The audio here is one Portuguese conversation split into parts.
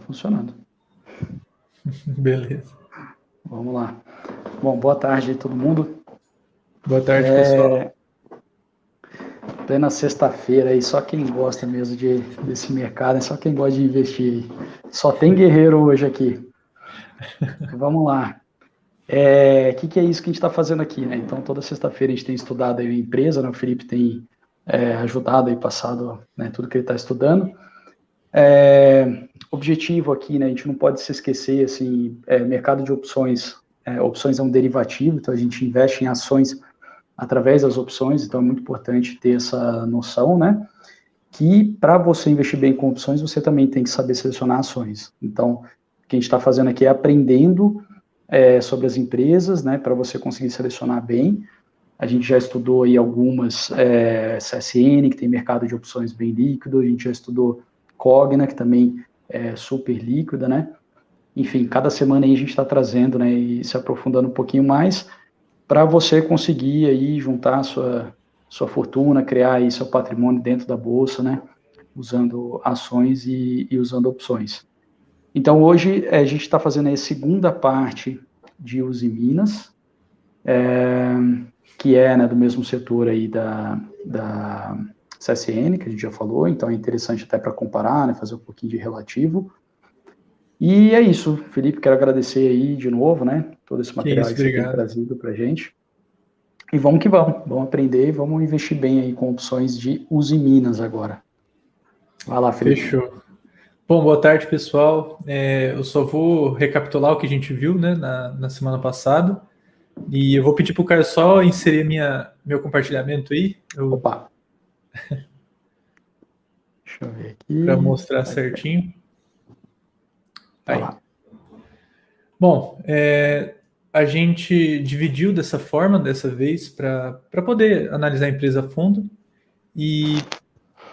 funcionando. Beleza. Vamos lá. Bom, boa tarde aí todo mundo. Boa tarde, pessoal. Plena sexta-feira aí, só quem gosta mesmo desse mercado, é só quem gosta de investir. Só tem guerreiro hoje aqui. Vamos lá. O que é isso que a gente está fazendo aqui, né? Então, toda sexta-feira a gente tem estudado aí a empresa, né? O Felipe tem ajudado aí, passado, né, tudo que ele está estudando. Objetivo aqui, né? A gente não pode se esquecer, assim, mercado de opções. Opções é um derivativo, então a gente investe em ações através das opções, então é muito importante ter essa noção, né? Que para você investir bem com opções, você também tem que saber selecionar ações. Então, o que a gente está fazendo aqui é aprendendo sobre as empresas, né? Para você conseguir selecionar bem. A gente já estudou aí algumas CSN, que tem mercado de opções bem líquido, a gente já estudou Cogna, que também é super líquida, né? Enfim, cada semana aí a gente está trazendo, né, e se aprofundando um pouquinho mais, para você conseguir aí juntar sua fortuna, criar aí seu patrimônio dentro da bolsa, né, usando ações e usando opções. Então, hoje a gente está fazendo aí a segunda parte de Uzi Minas, que é, né, do mesmo setor aí da CSN, que a gente já falou, então é interessante até para comparar, né, fazer um pouquinho de relativo. E é isso, Felipe, quero agradecer aí de novo, né, todo esse material que você tem trazido para a gente. E vamos que vamos aprender e vamos investir bem aí com opções de Uzi Minas agora. Vai lá, Felipe. Fechou. Bom, boa tarde, pessoal. Eu só vou recapitular o que a gente viu, né, na semana passada. E eu vou pedir para o Caio só inserir meu compartilhamento aí. Opa! Deixa eu ver aqui. Para mostrar certinho. Tá lá. Bom, a gente dividiu dessa forma, dessa vez, para poder analisar a empresa a fundo. E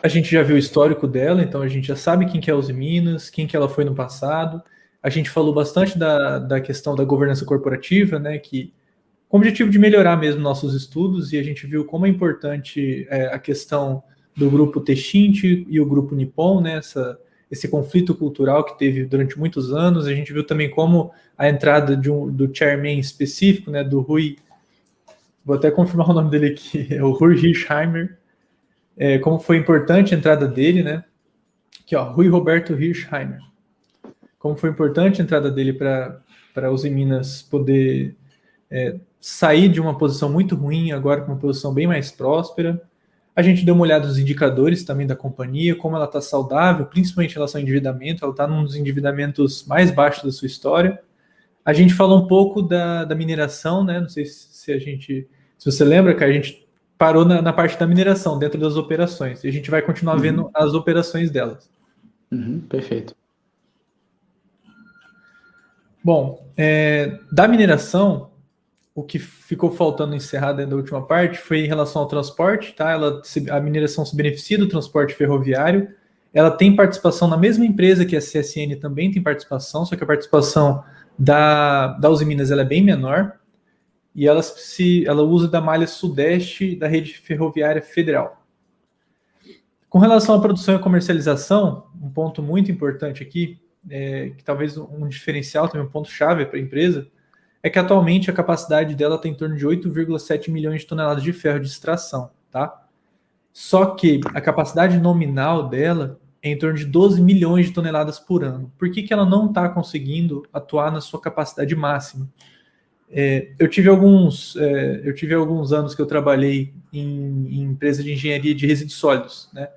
a gente já viu o histórico dela, então a gente já sabe quem que é a Uzi Minas, quem que ela foi no passado. A gente falou bastante da questão da governança corporativa, né, que com o objetivo de melhorar mesmo nossos estudos, e a gente viu como é importante a questão do grupo Texint e o grupo Nippon, né, esse conflito cultural que teve durante muitos anos. A gente viu também como a entrada do chairman específico, né, do Rui, vou até confirmar o nome dele aqui, é o Rui Hirschheimer, como foi importante a entrada dele, né? Aqui, ó, Rui Roberto Hirschheimer. Como foi importante a entrada dele para a Uzi Minas poder sair de uma posição muito ruim, agora com uma posição bem mais próspera. A gente deu uma olhada nos indicadores também da companhia, como ela está saudável, principalmente em relação ao endividamento. Ela está num dos endividamentos mais baixos da sua história. A gente falou um pouco da mineração, né? Não sei se você lembra, que a gente parou na parte da mineração, dentro das operações. E a gente vai continuar vendo as operações delas. Perfeito. Bom, da mineração, o que ficou faltando encerrar dentro da última parte foi em relação ao transporte, tá? A mineração se beneficia do transporte ferroviário. Ela tem participação na mesma empresa que a CSN também tem participação, só que a participação da Uzi Minas ela é bem menor. E ela usa da malha sudeste da rede ferroviária federal. Com relação à produção e comercialização, um ponto muito importante aqui, que talvez um diferencial, também um ponto-chave para a empresa, é que atualmente a capacidade dela está em torno de 8,7 milhões de toneladas de ferro de extração, tá? Só que a capacidade nominal dela é em torno de 12 milhões de toneladas por ano. Por que ela não está conseguindo atuar na sua capacidade máxima? Eu tive alguns anos que eu trabalhei em empresa de engenharia de resíduos sólidos, né?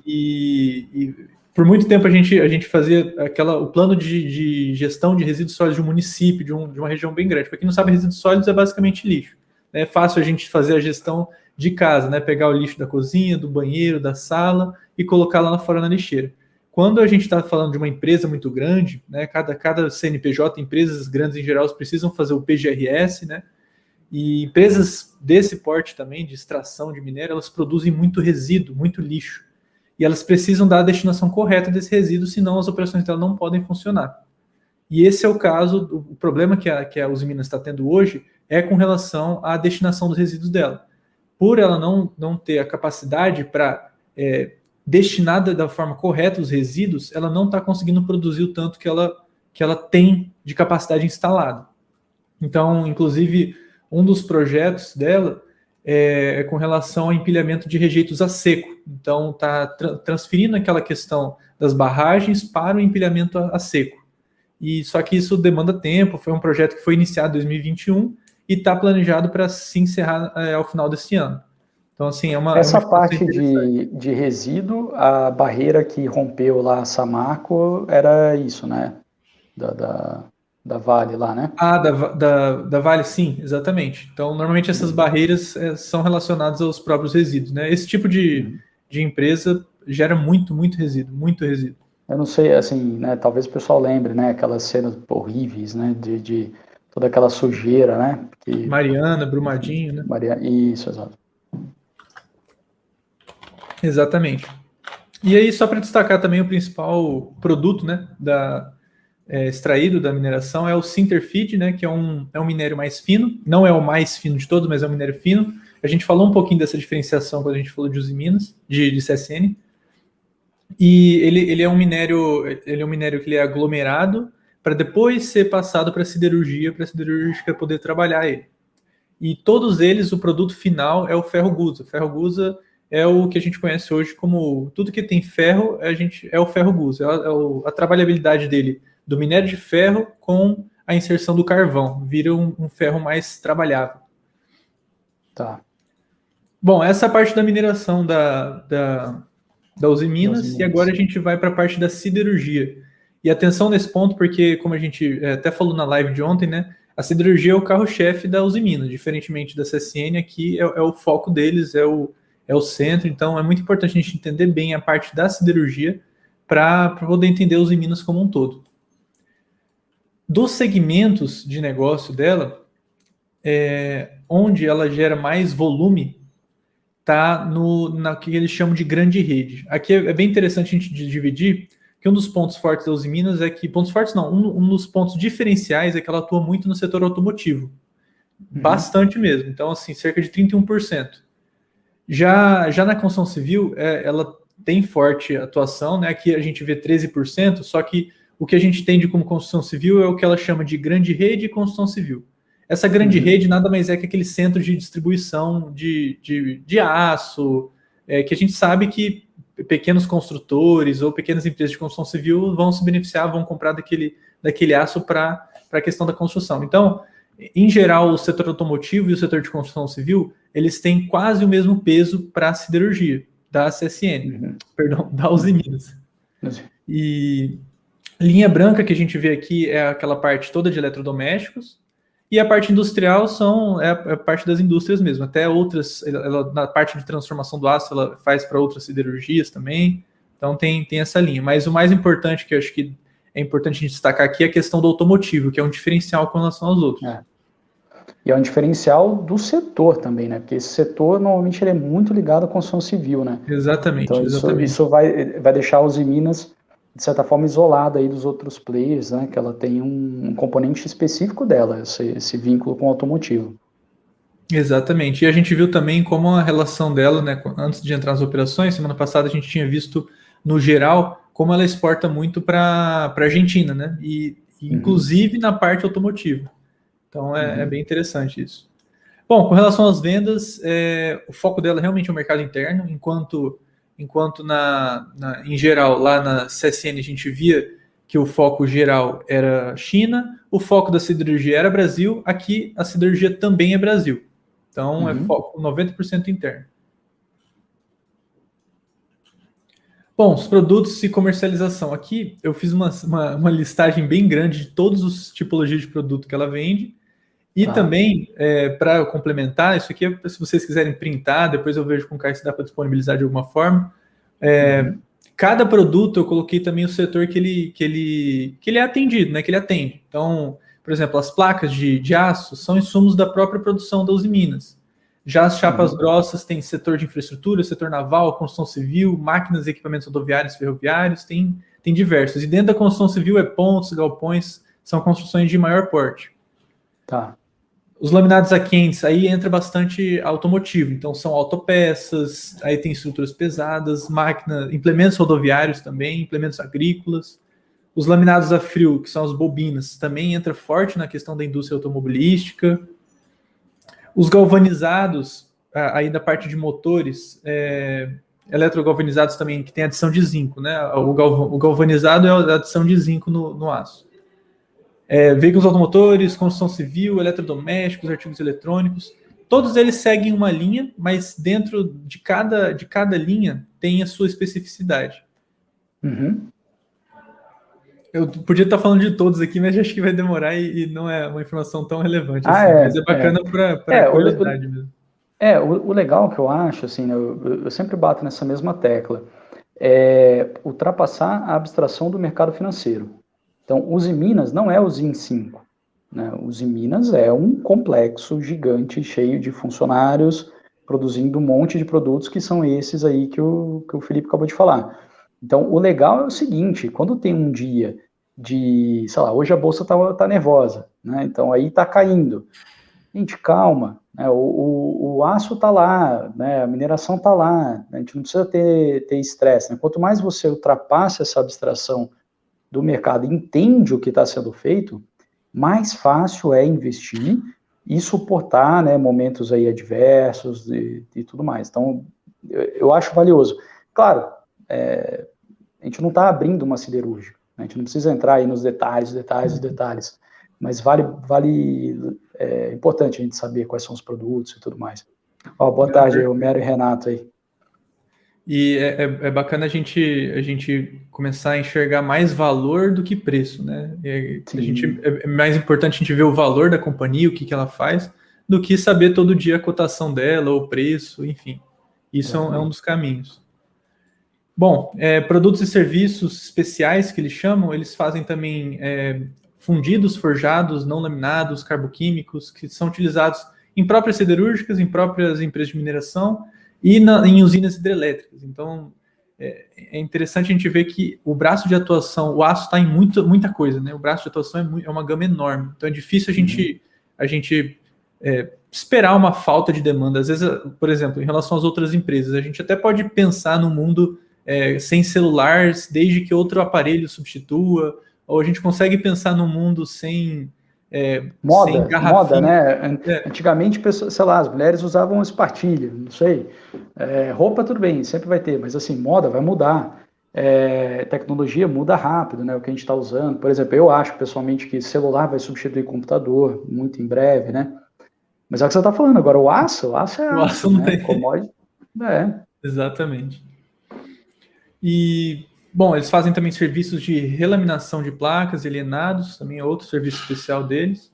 E por muito tempo a gente fazia o plano de gestão de resíduos sólidos de um município, de uma região bem grande. Para quem não sabe, resíduos sólidos é basicamente lixo. É fácil a gente fazer a gestão de casa, né? Pegar o lixo da cozinha, do banheiro, da sala e colocar lá fora na lixeira. Quando a gente está falando de uma empresa muito grande, né, cada CNPJ, empresas grandes em geral, precisam fazer o PGRS, né, e empresas desse porte também, de extração de minério, elas produzem muito resíduo, muito lixo. E elas precisam dar a destinação correta desse resíduo, senão as operações dela não podem funcionar. E esse é o caso, o problema que a Uzi Minas está tendo hoje é com relação à destinação dos resíduos dela. Por ela não ter a capacidade para destinada da forma correta os resíduos, ela não está conseguindo produzir o tanto que ela tem de capacidade instalada. Então, inclusive, um dos projetos dela é com relação ao empilhamento de rejeitos a seco. Então, está transferindo aquela questão das barragens para o empilhamento a seco. E só que isso demanda tempo, foi um projeto que foi iniciado em 2021 e está planejado para se encerrar ao final desse ano. Então, assim, Essa parte de resíduo, a barreira que rompeu lá a Samarco era isso, né? Da Vale lá, né? Da Vale, sim, exatamente. Então, normalmente essas barreiras são relacionadas aos próprios resíduos, né? Esse tipo de empresa gera muito resíduo, muito resíduo. Eu não sei, assim, né? Talvez o pessoal lembre, né? Aquelas cenas horríveis, né? De toda aquela sujeira, né? Mariana, Brumadinho, né? Isso, exato. Exatamente. E aí, só para destacar também o principal produto, né? Extraído da mineração é o Sinterfeed, né, que é um minério mais fino, não é o mais fino de todos, mas é um minério fino. A gente falou um pouquinho dessa diferenciação quando a gente falou de Usiminas, de CSN. E ele é um minério que ele é aglomerado para depois ser passado para a siderúrgica poder trabalhar ele. E todos eles, o produto final é o ferro-gusa. O ferro-gusa é o que a gente conhece hoje como tudo que tem ferro, é o ferro-gusa, a trabalhabilidade dele do minério de ferro com a inserção do carvão, vira um ferro mais trabalhável. Tá. Bom, essa é a parte da mineração da Usiminas, e agora a gente vai para a parte da siderurgia. E atenção nesse ponto, porque como a gente até falou na live de ontem, né, a siderurgia é o carro-chefe da Usiminas, diferentemente da CSN, aqui é o foco deles, é o centro, então é muito importante a gente entender bem a parte da siderurgia para poder entender os Usiminas como um todo. Dos segmentos de negócio dela, onde ela gera mais volume, está na que eles chamam de grande rede. Aqui é bem interessante a gente dividir, que um dos pontos fortes da Usiminas é que, pontos fortes não, um dos pontos diferenciais é que ela atua muito no setor automotivo. Bastante mesmo, então assim, cerca de 31%. Já na construção civil, ela tem forte atuação, né? Aqui a gente vê 13%, só que o que a gente tem de como construção civil é o que ela chama de grande rede e construção civil. Essa grande rede nada mais é que aquele centro de distribuição de aço, que a gente sabe que pequenos construtores ou pequenas empresas de construção civil vão se beneficiar, vão comprar daquele aço para a questão da construção. Então, em geral, o setor automotivo e o setor de construção civil, eles têm quase o mesmo peso para a siderurgia, da CSN, perdão, da Usiminas. E linha branca que a gente vê aqui é aquela parte toda de eletrodomésticos, e a parte industrial é a parte das indústrias mesmo, até outras, na parte de transformação do aço, ela faz para outras siderurgias também, então tem essa linha. Mas o mais importante, que eu acho que é importante a gente destacar aqui, é a questão do automotivo, que é um diferencial com relação aos outros. E é um diferencial do setor também, né? Porque esse setor, normalmente, ele é muito ligado à construção civil, né? Exatamente. Então, isso vai deixar a Usiminas, de certa forma, isolada aí dos outros players, né? Que ela tem um componente específico dela, esse vínculo com o automotivo. Exatamente. E a gente viu também como a relação dela, né? Antes de entrar nas operações, semana passada a gente tinha visto, no geral, como ela exporta muito para a Argentina, né? E inclusive na parte automotiva. Então é bem interessante isso. Bom, com relação às vendas, o foco dela realmente é o mercado interno, enquanto em geral, lá na CSN a gente via que o foco geral era China, o foco da siderurgia era Brasil, aqui a siderurgia também é Brasil. Então é foco 90% interno. Bom, os produtos e comercialização. Aqui eu fiz uma listagem bem grande de todas as tipologias de produto que ela vende. E também, para complementar, isso aqui se vocês quiserem printar, depois eu vejo com o Caio se dá para disponibilizar de alguma forma. Cada produto eu coloquei também o setor que ele é atendido, né, que ele atende. Então, por exemplo, as placas de aço são insumos da própria produção da Usiminas. Já as chapas grossas tem setor de infraestrutura, setor naval, construção civil, máquinas e equipamentos rodoviários, ferroviários, tem diversos. E dentro da construção civil pontos, galpões, são construções de maior porte. Tá. Os laminados a quentes, aí entra bastante automotivo, então são autopeças, aí tem estruturas pesadas, máquinas, implementos rodoviários também, implementos agrícolas. Os laminados a frio, que são as bobinas, também entra forte na questão da indústria automobilística. Os galvanizados, aí da parte de motores, eletrogalvanizados também, que tem adição de zinco, né? O galvanizado é a adição de zinco no aço. Veículos automotores, construção civil, eletrodomésticos, artigos eletrônicos, todos eles seguem uma linha, mas dentro de cada linha tem a sua especificidade. Uhum. Eu podia estar falando de todos aqui, mas acho que vai demorar e não é uma informação tão relevante assim. Mas é bacana para curiosidade mesmo. O legal que eu acho, assim, né, eu sempre bato nessa mesma tecla, ultrapassar a abstração do mercado financeiro. Então, o Usiminas não é o ZIN 5, né? O Usiminas é um complexo gigante, cheio de funcionários, produzindo um monte de produtos que são esses aí que o Felipe acabou de falar. Então, o legal é o seguinte, quando tem um dia de, sei lá, hoje a bolsa tá nervosa, né? Então, aí tá caindo. Gente, calma, né? O aço tá lá, né? A mineração tá lá, né? A gente não precisa ter estresse, né? Quanto mais você ultrapassa essa abstração do mercado, entende o que está sendo feito, mais fácil é investir e suportar, né, momentos aí adversos e tudo mais. Então, eu acho valioso. Claro, a gente não está abrindo uma siderúrgica, né? A gente não precisa entrar aí nos detalhes, mas é importante a gente saber quais são os produtos e tudo mais. Boa tarde aí, Homero e Renato aí. E é bacana a gente começar a enxergar mais valor do que preço, né? É mais importante a gente ver o valor da companhia, o que ela faz, do que saber todo dia a cotação dela, o preço, enfim. Isso é um dos caminhos. Bom, produtos e serviços especiais que eles chamam, eles fazem também fundidos, forjados, não laminados, carboquímicos, que são utilizados em próprias siderúrgicas, em próprias empresas de mineração, e em usinas hidrelétricas. Então, é interessante a gente ver que o braço de atuação, o aço está em muita coisa, né? O braço de atuação é uma gama enorme. Então, é difícil a gente esperar uma falta de demanda. Às vezes, por exemplo, em relação às outras empresas, a gente até pode pensar no mundo sem celulares, desde que outro aparelho substitua, ou a gente consegue pensar no mundo sem... Moda, né? Antigamente, sei lá, as mulheres usavam espartilha, não sei. Roupa, tudo bem, sempre vai ter, mas assim, moda vai mudar. Tecnologia muda rápido, né? O que a gente está usando. Por exemplo, eu acho pessoalmente que celular vai substituir computador muito em breve, né? Mas é o que você está falando agora, o aço é aço, o aço não né? Tem. Commodity. Exatamente. E... Bom, eles fazem também serviços de relaminação de placas, alienados, também é outro serviço especial deles.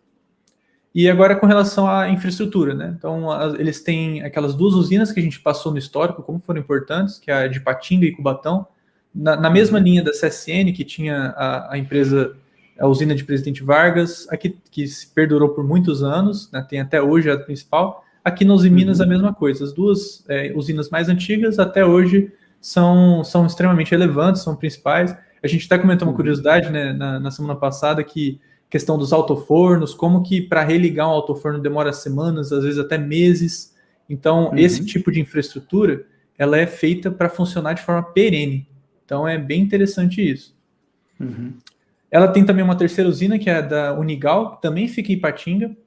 E agora com relação à infraestrutura, né? Então, eles têm aquelas duas usinas que a gente passou no histórico, como foram importantes, que é a de Patinga e Cubatão, na mesma linha da CSN, que tinha a empresa, a usina de Presidente Vargas, aqui, que se perdurou por muitos anos, né? Tem até hoje a principal. Aqui na Usiminas a mesma coisa. As duas usinas mais antigas, até hoje, são extremamente relevantes, são principais. A gente até comentou uma curiosidade, né, na semana passada, que questão dos autofornos, como que para religar um autoforno demora semanas, às vezes até meses. Então, esse tipo de infraestrutura, ela é feita para funcionar de forma perene. Então, é bem interessante isso. Ela tem também uma terceira usina, que é a da Unigal, que também fica em Ipatinga,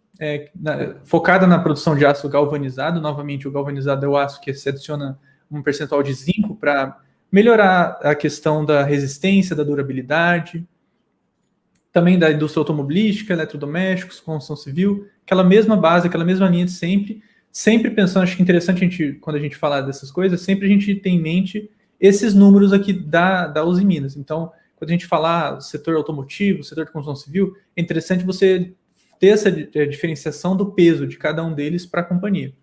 focada na produção de aço galvanizado. Novamente, o galvanizado é o aço que se adiciona um percentual de zinco para melhorar a questão da resistência, da durabilidade, também da indústria automobilística, eletrodomésticos, construção civil, aquela mesma base, aquela mesma linha de sempre pensando, acho que é interessante quando a gente falar dessas coisas, sempre a gente tem em mente esses números aqui da Usiminas. Então, quando a gente falar setor automotivo, setor de construção civil, é interessante você ter essa diferenciação do peso de cada um deles para a companhia.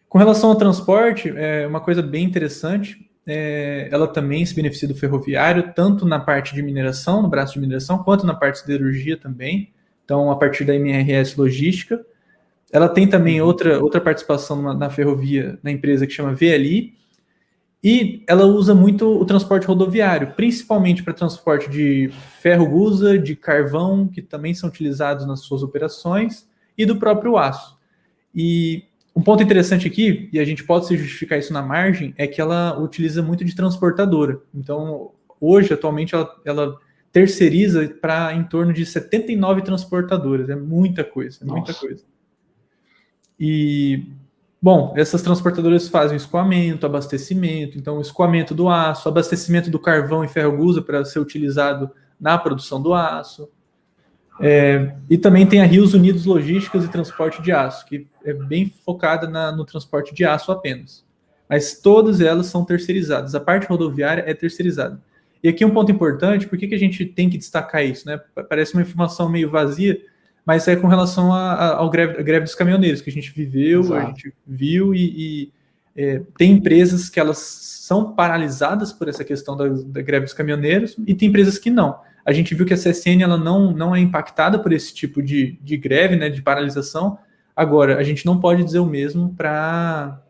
Com relação ao transporte, uma coisa bem interessante, ela também se beneficia do ferroviário, tanto na parte de mineração, no braço de mineração, quanto na parte de siderurgia também. Então, a partir da MRS Logística. Ela tem também outra participação na ferrovia, na empresa que chama VLI. E ela usa muito o transporte rodoviário, principalmente para transporte de ferro-gusa, de carvão, que também são utilizados nas suas operações, e do próprio aço. E um ponto interessante aqui, e a gente pode se justificar isso na margem, é que ela utiliza muito de transportadora. Então, hoje, atualmente, ela terceiriza para em torno de 79 transportadoras. É muita coisa, é muita coisa. E, bom, essas transportadoras fazem escoamento, abastecimento, então o escoamento do aço, abastecimento do carvão e ferro-gusa para ser utilizado na produção do aço. E também tem a Rios Unidos Logísticas e Transporte de Aço, que é bem focada no transporte de aço apenas. Mas todas elas são terceirizadas. A parte rodoviária é terceirizada. E aqui um ponto importante, por que a gente tem que destacar isso, né? Parece uma informação meio vazia, mas é com relação à greve dos caminhoneiros, que a gente viveu, exato, a gente viu, tem empresas que elas são paralisadas por essa questão da greve dos caminhoneiros, e tem empresas que não. A gente viu que a CSN ela não é impactada por esse tipo de greve, né, de paralisação. Agora, a gente não pode dizer o mesmo para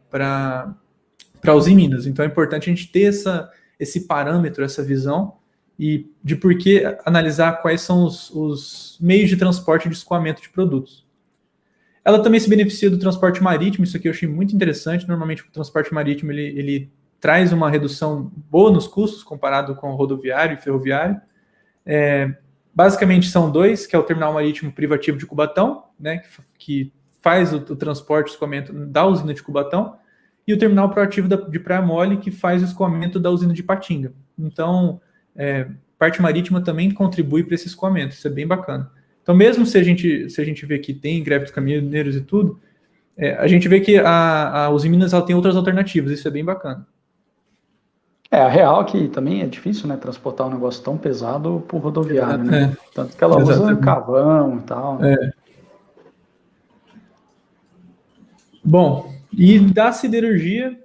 os Minas. Então, é importante a gente ter esse parâmetro, essa visão, e de por que analisar quais são os meios de transporte e de escoamento de produtos. Ela também se beneficia do transporte marítimo, isso aqui eu achei muito interessante. Normalmente, o transporte marítimo ele traz uma redução boa nos custos comparado com o rodoviário e ferroviário. Basicamente são dois, que é o terminal marítimo privativo de Cubatão, né, que faz o transporte e escoamento da usina de Cubatão, e o terminal proativo de Praia Mole, que faz o escoamento da usina de Patinga. Então, parte marítima também contribui para esse escoamento, isso é bem bacana. Então, mesmo se a gente vê que tem greve dos caminhoneiros e tudo, a gente vê que a Usiminas ela tem outras alternativas, isso é bem bacana. A real que também é difícil, né, transportar um negócio tão pesado por rodoviário, né? Tanto que ela usa carvão e tal. Né? Bom, e da siderurgia,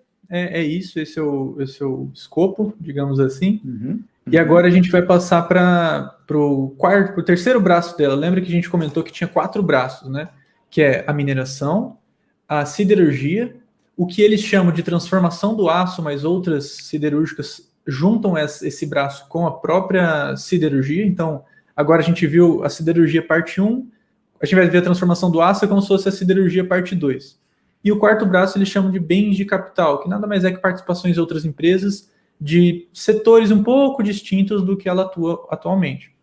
isso, esse é o escopo, digamos assim. Uhum. E agora a gente vai passar para o terceiro braço dela. Lembra que a gente comentou que tinha 4 braços, né? Que é a mineração, a siderurgia, o que eles chamam de transformação do aço, mas outras siderúrgicas juntam esse braço com a própria siderurgia. Então, agora a gente viu a siderurgia parte 1, a gente vai ver a transformação do aço como se fosse a siderurgia parte 2. E o quarto braço eles chamam de bens de capital, que nada mais é que participações em outras empresas de setores um pouco distintos do que ela atua atualmente.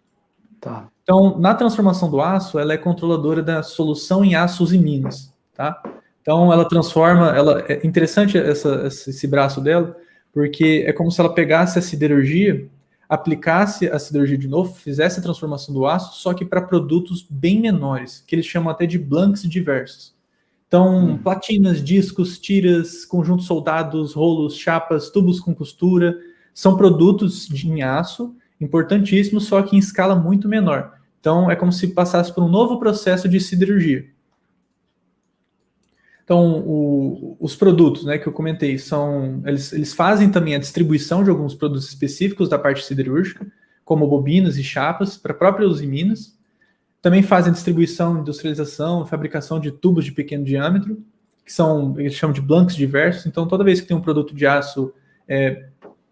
Tá. Então, na transformação do aço, ela é controladora da solução em aços e minas, tá? Então, ela transforma, é interessante esse braço dela, porque é como se ela pegasse a siderurgia, aplicasse a siderurgia de novo, fizesse a transformação do aço, só que para produtos bem menores, que eles chamam até de blanks diversos. Então, platinas, discos, tiras, conjuntos soldados, rolos, chapas, tubos com costura, são produtos em aço, importantíssimos, só que em escala muito menor. Então, é como se passasse por um novo processo de siderurgia. Então, os produtos, né, que eu comentei, eles fazem também a distribuição de alguns produtos específicos da parte siderúrgica, como bobinas e chapas, para próprias Usiminas. Também fazem distribuição, industrialização, fabricação de tubos de pequeno diâmetro, que eles chamam de blanks diversos. Então, toda vez que tem um produto de aço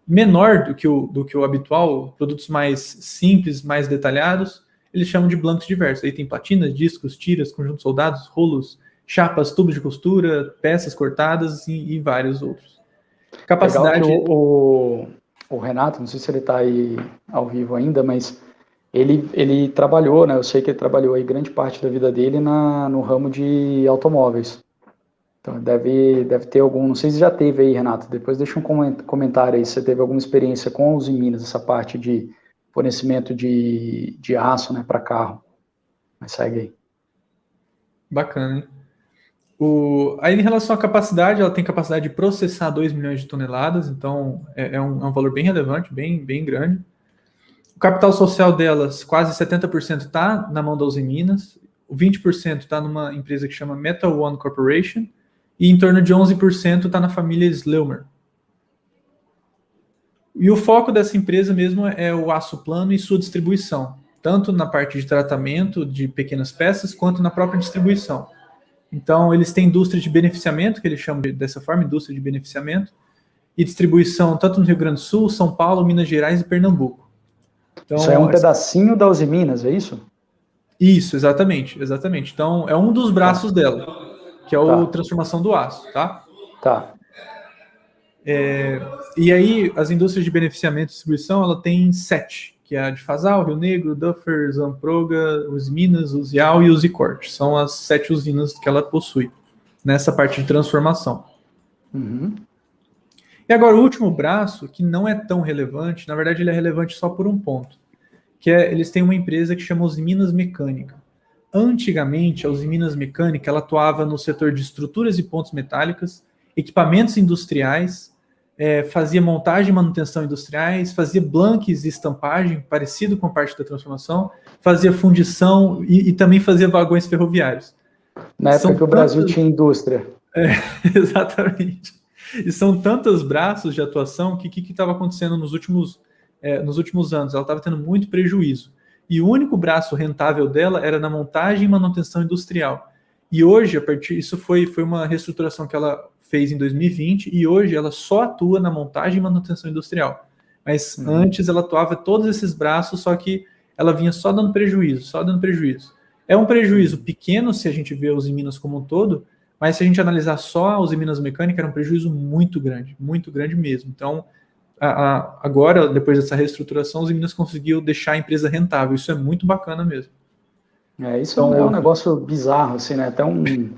menor do que o habitual, produtos mais simples, mais detalhados, eles chamam de blanks diversos. Aí tem platinas, discos, tiras, conjuntos soldados, rolos, chapas, tubos de costura, peças cortadas e vários outros. Capacidade... O Renato, não sei se ele está aí ao vivo ainda, mas ele trabalhou, né? Eu sei que ele trabalhou aí grande parte da vida dele no ramo de automóveis. Então deve ter algum, não sei se já teve aí, Renato, depois deixa um comentário aí se você teve alguma experiência com os Minas, essa parte de fornecimento de aço, né, para carro. Mas segue aí. Bacana, hein? Aí, em relação à capacidade, ela tem capacidade de processar 2 milhões de toneladas, então é um valor bem relevante, bem grande. O capital social delas, quase 70% está na mão da Usiminas, o 20% está numa empresa que chama Metal One Corporation, e em torno de 11% está na família Sleumer. E o foco dessa empresa mesmo é o aço plano e sua distribuição, tanto na parte de tratamento de pequenas peças, quanto na própria distribuição. Então, eles têm indústria de beneficiamento, que eles chamam dessa forma, indústria de beneficiamento, e distribuição tanto no Rio Grande do Sul, São Paulo, Minas Gerais e Pernambuco. Então, isso é um pedacinho da Uzi Minas, é isso? Isso, exatamente. Então, é um dos braços dela, que é a transformação do aço, tá? Tá. E aí, as indústrias de beneficiamento e distribuição, ela tem 7, que é a de Fasal, Rio Negro, Duffer, Zamproga, Uzi Minas, Uzial e Uzi Corte. São as 7 usinas que ela possui nessa parte de transformação. Uhum. E agora, o último braço, que não é tão relevante, na verdade ele é relevante só por um ponto, que é, eles têm uma empresa que chama Uzi Minas Mecânica. Antigamente, a Uzi Minas Mecânica, ela atuava no setor de estruturas e pontes metálicas, equipamentos industriais, fazia montagem e manutenção industriais, fazia blanques e estampagem, parecido com a parte da transformação, fazia fundição e também fazia vagões ferroviários. Na época que o Brasil tinha indústria. Exatamente. E são tantos braços de atuação que o que estava acontecendo nos últimos anos? Ela estava tendo muito prejuízo. E o único braço rentável dela era na montagem e manutenção industrial. E hoje, isso foi uma reestruturação que ela fez em 2020, e hoje ela só atua na montagem e manutenção industrial. Mas antes ela atuava em todos esses braços, só que ela vinha só dando prejuízo. É um prejuízo pequeno se a gente vê os Minas como um todo, mas se a gente analisar só a Uzi Minas Mecânica, era um prejuízo muito grande mesmo. Então, agora, depois dessa reestruturação, os Minas conseguiu deixar a empresa rentável. Isso é muito bacana mesmo. Isso então, é um negócio bizarro, assim, né? Até um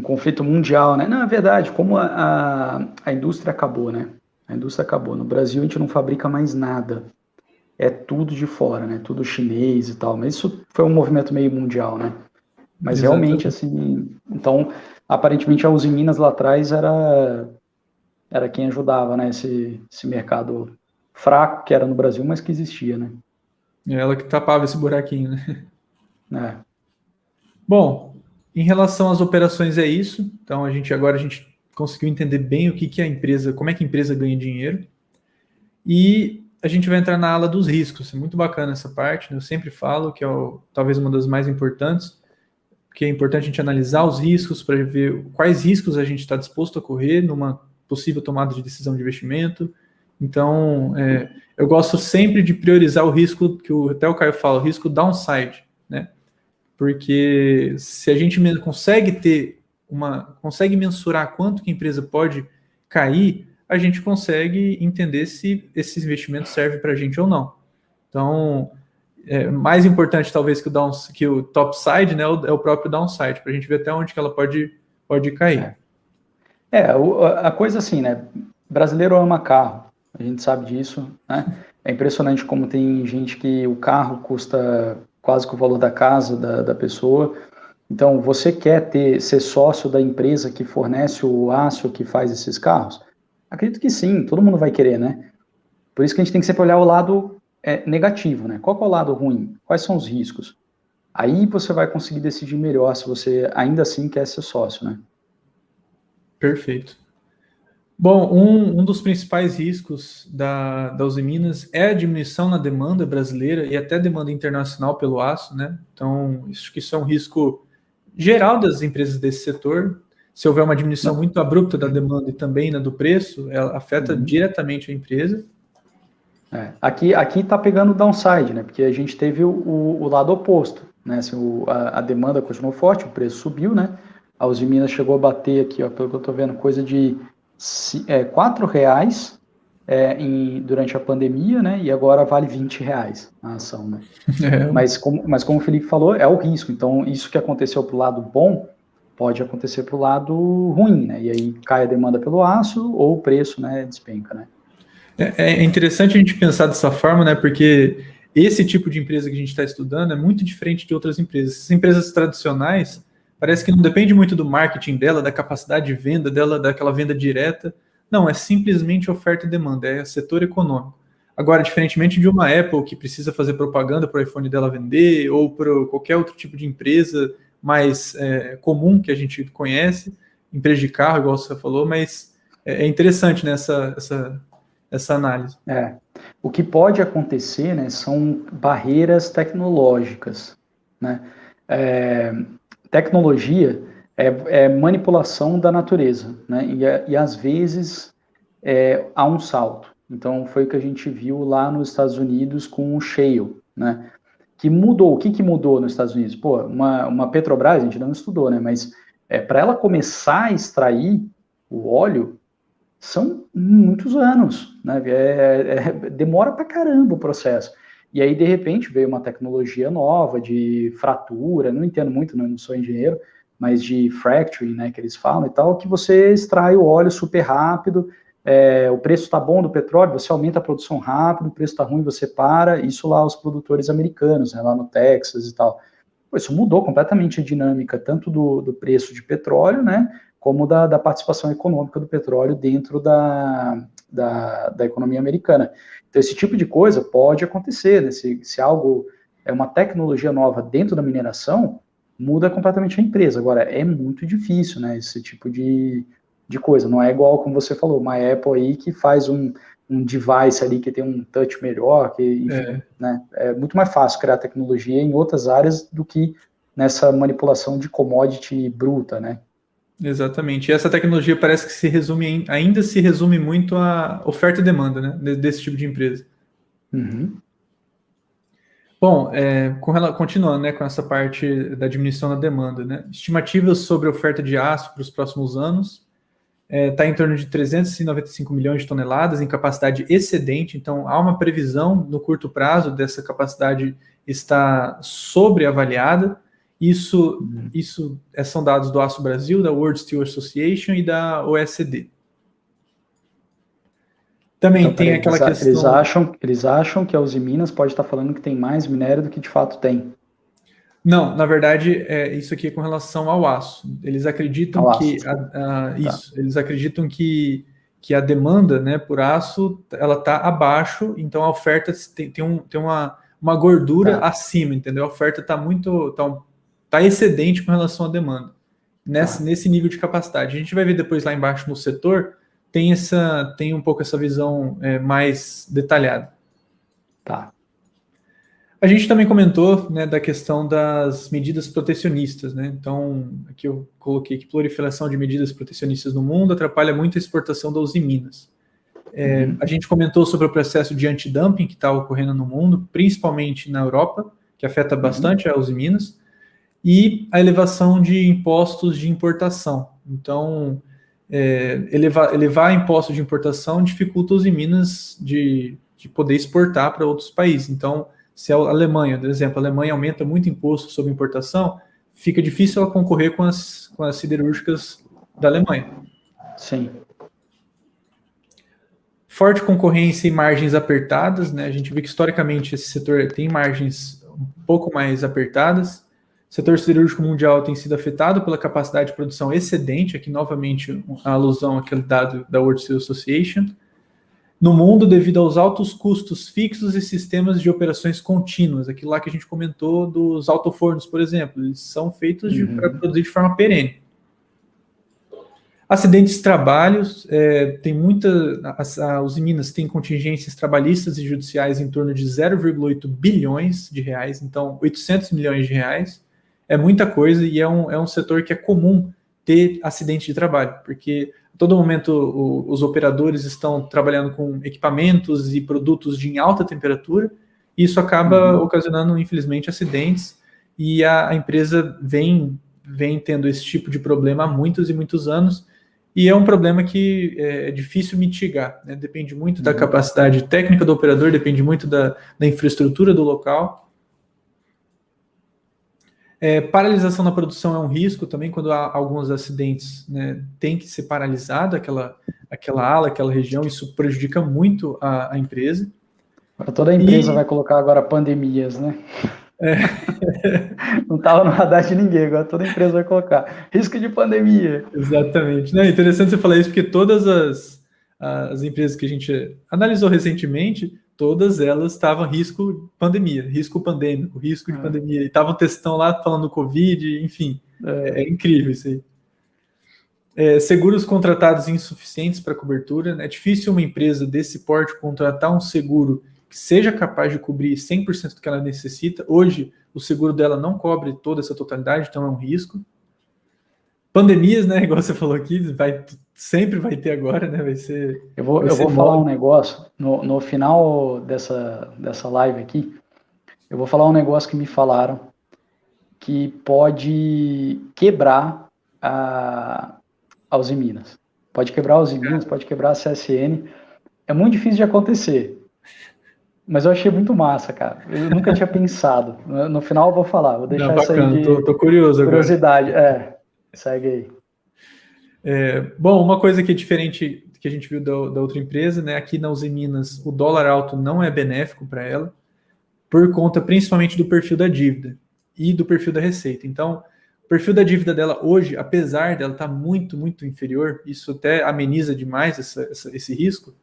conflito mundial, né? Na verdade, como a indústria acabou, né? A indústria acabou. No Brasil, a gente não fabrica mais nada. É tudo de fora, né? Tudo chinês e tal. Mas isso foi um movimento meio mundial, né? Mas exatamente. Realmente, assim... Então, aparentemente, a Uzi Minas lá atrás era quem ajudava, né? Esse mercado fraco que era no Brasil, mas que existia, né? É ela que tapava esse buraquinho, né? Bom, em relação às operações é isso. Então, a gente conseguiu entender bem o que a empresa, como é que a empresa ganha dinheiro. E a gente vai entrar na ala dos riscos. É muito bacana essa parte, né? Eu sempre falo que é talvez uma das mais importantes, porque é importante a gente analisar os riscos para ver quais riscos a gente está disposto a correr numa possível tomada de decisão de investimento. Então, eu gosto sempre de priorizar o risco, que até o Caio fala, o risco downside, né? Porque se a gente consegue mensurar quanto que a empresa pode cair, a gente consegue entender se esses investimentos servem para a gente ou não. Então, mais importante talvez que o topside, né, é o próprio downside, para a gente ver até onde que ela pode cair. A coisa assim, né, brasileiro ama carro, a gente sabe disso, né, é impressionante como tem gente que o carro custa quase que o valor da casa da pessoa. Então, você quer ser sócio da empresa que fornece o aço que faz esses carros? Acredito que sim, todo mundo vai querer, né? Por isso que a gente tem que sempre olhar o lado negativo, né? Qual é o lado ruim? Quais são os riscos? Aí você vai conseguir decidir melhor se você ainda assim quer ser sócio, né? Perfeito. Bom, um dos principais riscos da Uzi Minas é a diminuição na demanda brasileira e até demanda internacional pelo aço, né? Então, isso é um risco geral das empresas desse setor. Se houver uma diminuição muito abrupta da demanda e também do preço, ela afeta diretamente a empresa. Aqui está pegando downside, né? Porque a gente teve o lado oposto, né? Assim, a demanda continuou forte, o preço subiu, né? A Uzi Minas chegou a bater aqui, ó, pelo que eu estou vendo, coisa de R$4 durante a pandemia, né? E agora vale R$20 a ação, né? Mas como o Felipe falou, é o risco. Então, isso que aconteceu para o lado bom pode acontecer para o lado ruim, né? E aí cai a demanda pelo aço ou o preço, né, despenca, né? É interessante a gente pensar dessa forma, né? Porque esse tipo de empresa que a gente está estudando é muito diferente de outras empresas. Essas empresas tradicionais parece que não depende muito do marketing dela, da capacidade de venda dela, daquela venda direta. Não, é simplesmente oferta e demanda, é setor econômico. Agora, diferentemente de uma Apple que precisa fazer propaganda para o iPhone dela vender, ou para qualquer outro tipo de empresa mais comum que a gente conhece, empresa de carro, igual você falou, mas é interessante, né, essa análise. O que pode acontecer, né, são barreiras tecnológicas, né? Tecnologia é manipulação da natureza, né? E às vezes há um salto. Então, foi o que a gente viu lá nos Estados Unidos com o shale, né? Que mudou. O que mudou nos Estados Unidos? Pô, uma Petrobras, a gente não estudou, né? Mas para ela começar a extrair o óleo, são muitos anos, né? Demora pra caramba o processo. E aí, de repente, veio uma tecnologia nova de fratura, não entendo muito, não sou engenheiro, mas de fracturing, né, que eles falam e tal, que você extrai o óleo super rápido, o preço está bom do petróleo, você aumenta a produção rápido, o preço está ruim, você para, isso lá os produtores americanos, né, lá no Texas e tal. Pô, isso mudou completamente a dinâmica, tanto do preço de petróleo, né, como da participação econômica do petróleo dentro da economia americana. Então, esse tipo de coisa pode acontecer, né? Se algo é uma tecnologia nova dentro da mineração, muda completamente a empresa. Agora, é muito difícil, né? Esse tipo de coisa. Não é igual, como você falou, uma Apple aí que faz um device ali que tem um touch melhor, que, enfim, né? É muito mais fácil criar tecnologia em outras áreas do que nessa manipulação de commodity bruta, né? Exatamente. E essa tecnologia parece que ainda se resume muito à oferta e demanda, né, desse tipo de empresa. Uhum. Bom, continuando, né, com essa parte da diminuição da demanda, né, estimativas sobre a oferta de aço para os próximos anos está em torno de 395 milhões de toneladas em capacidade excedente, então há uma previsão no curto prazo dessa capacidade estar sobreavaliada. Isso são dados do Aço Brasil, da World Steel Association e da OECD. Também então, tem aquela questão... Eles acham que a Uzi Minas pode estar falando que tem mais minério do que de fato tem. Não, na verdade, isso aqui é com relação ao aço. Eles acreditam eles acreditam que a demanda, né, por aço ela está abaixo, então a oferta tem uma gordura acima, entendeu? A oferta está excedente com relação à demanda, nesse nível de capacidade. A gente vai ver depois lá embaixo no setor, tem um pouco essa visão mais detalhada. Tá. A gente também comentou, né, da questão das medidas protecionistas, né? Então, aqui eu coloquei que proliferação de medidas protecionistas no mundo atrapalha muito a exportação da Uzi Minas. A gente comentou sobre o processo de antidumping que está ocorrendo no mundo, principalmente na Europa, que afeta bastante a Uzi Minas, e a elevação de impostos de importação. Então, elevar impostos de importação dificulta a Uzi Minas de poder exportar para outros países. Então, se a Alemanha, por exemplo, a Alemanha aumenta muito imposto sobre importação, fica difícil ela concorrer com as siderúrgicas da Alemanha. Sim. Forte concorrência e margens apertadas, né? A gente vê que historicamente esse setor tem margens um pouco mais apertadas. O setor siderúrgico mundial tem sido afetado pela capacidade de produção excedente, aqui novamente a alusão àquele dado da World Steel Association, no mundo devido aos altos custos fixos e sistemas de operações contínuas, aquilo lá que a gente comentou dos autofornos, por exemplo, eles são feitos para produzir de forma perene. Acidentes de trabalhos, a Uzi Minas tem contingências trabalhistas e judiciais em torno de 0,8 bilhões de reais, então 800 milhões de reais, é muita coisa e é um setor que é comum ter acidente de trabalho, porque a todo momento os operadores estão trabalhando com equipamentos e produtos em alta temperatura, e isso acaba ocasionando, infelizmente, acidentes, e a empresa vem tendo esse tipo de problema há muitos e muitos anos, e é um problema que é difícil mitigar, né? Depende muito da capacidade técnica do operador, depende muito da infraestrutura do local. Paralisação na produção é um risco também, quando há alguns acidentes, né, tem que ser paralisada aquela ala, aquela região, isso prejudica muito a empresa. Toda empresa vai colocar agora pandemias, né? Não estava no radar de ninguém, agora toda empresa vai colocar risco de pandemia. Exatamente. É interessante você falar isso, porque todas as empresas que a gente analisou recentemente, todas elas estavam risco pandemia, risco pandêmico, risco de pandemia, e estavam testando lá falando do Covid, enfim, é incrível isso aí. Seguros contratados insuficientes para cobertura, né? É difícil uma empresa desse porte contratar um seguro que seja capaz de cobrir 100% do que ela necessita. Hoje, o seguro dela não cobre toda essa totalidade, então é um risco. Pandemias, né, igual você falou aqui, sempre vai ter agora, né? Vai ser. Eu vou falar um negócio, no final dessa live aqui, eu vou falar um negócio que me falaram que pode quebrar a Usiminas. Pode quebrar a Usiminas, pode quebrar a CSN. É muito difícil de acontecer. Mas eu achei muito massa, cara. Eu nunca tinha pensado. No final eu vou falar, vou deixar isso aí de tô curioso curiosidade. Agora. Segue aí. Bom, uma coisa que é diferente que a gente viu da outra empresa, né? Aqui na Usiminas, o dólar alto não é benéfico para ela, por conta principalmente do perfil da dívida e do perfil da receita. Então, o perfil da dívida dela hoje, apesar dela estar muito, muito inferior, isso até ameniza demais esse risco,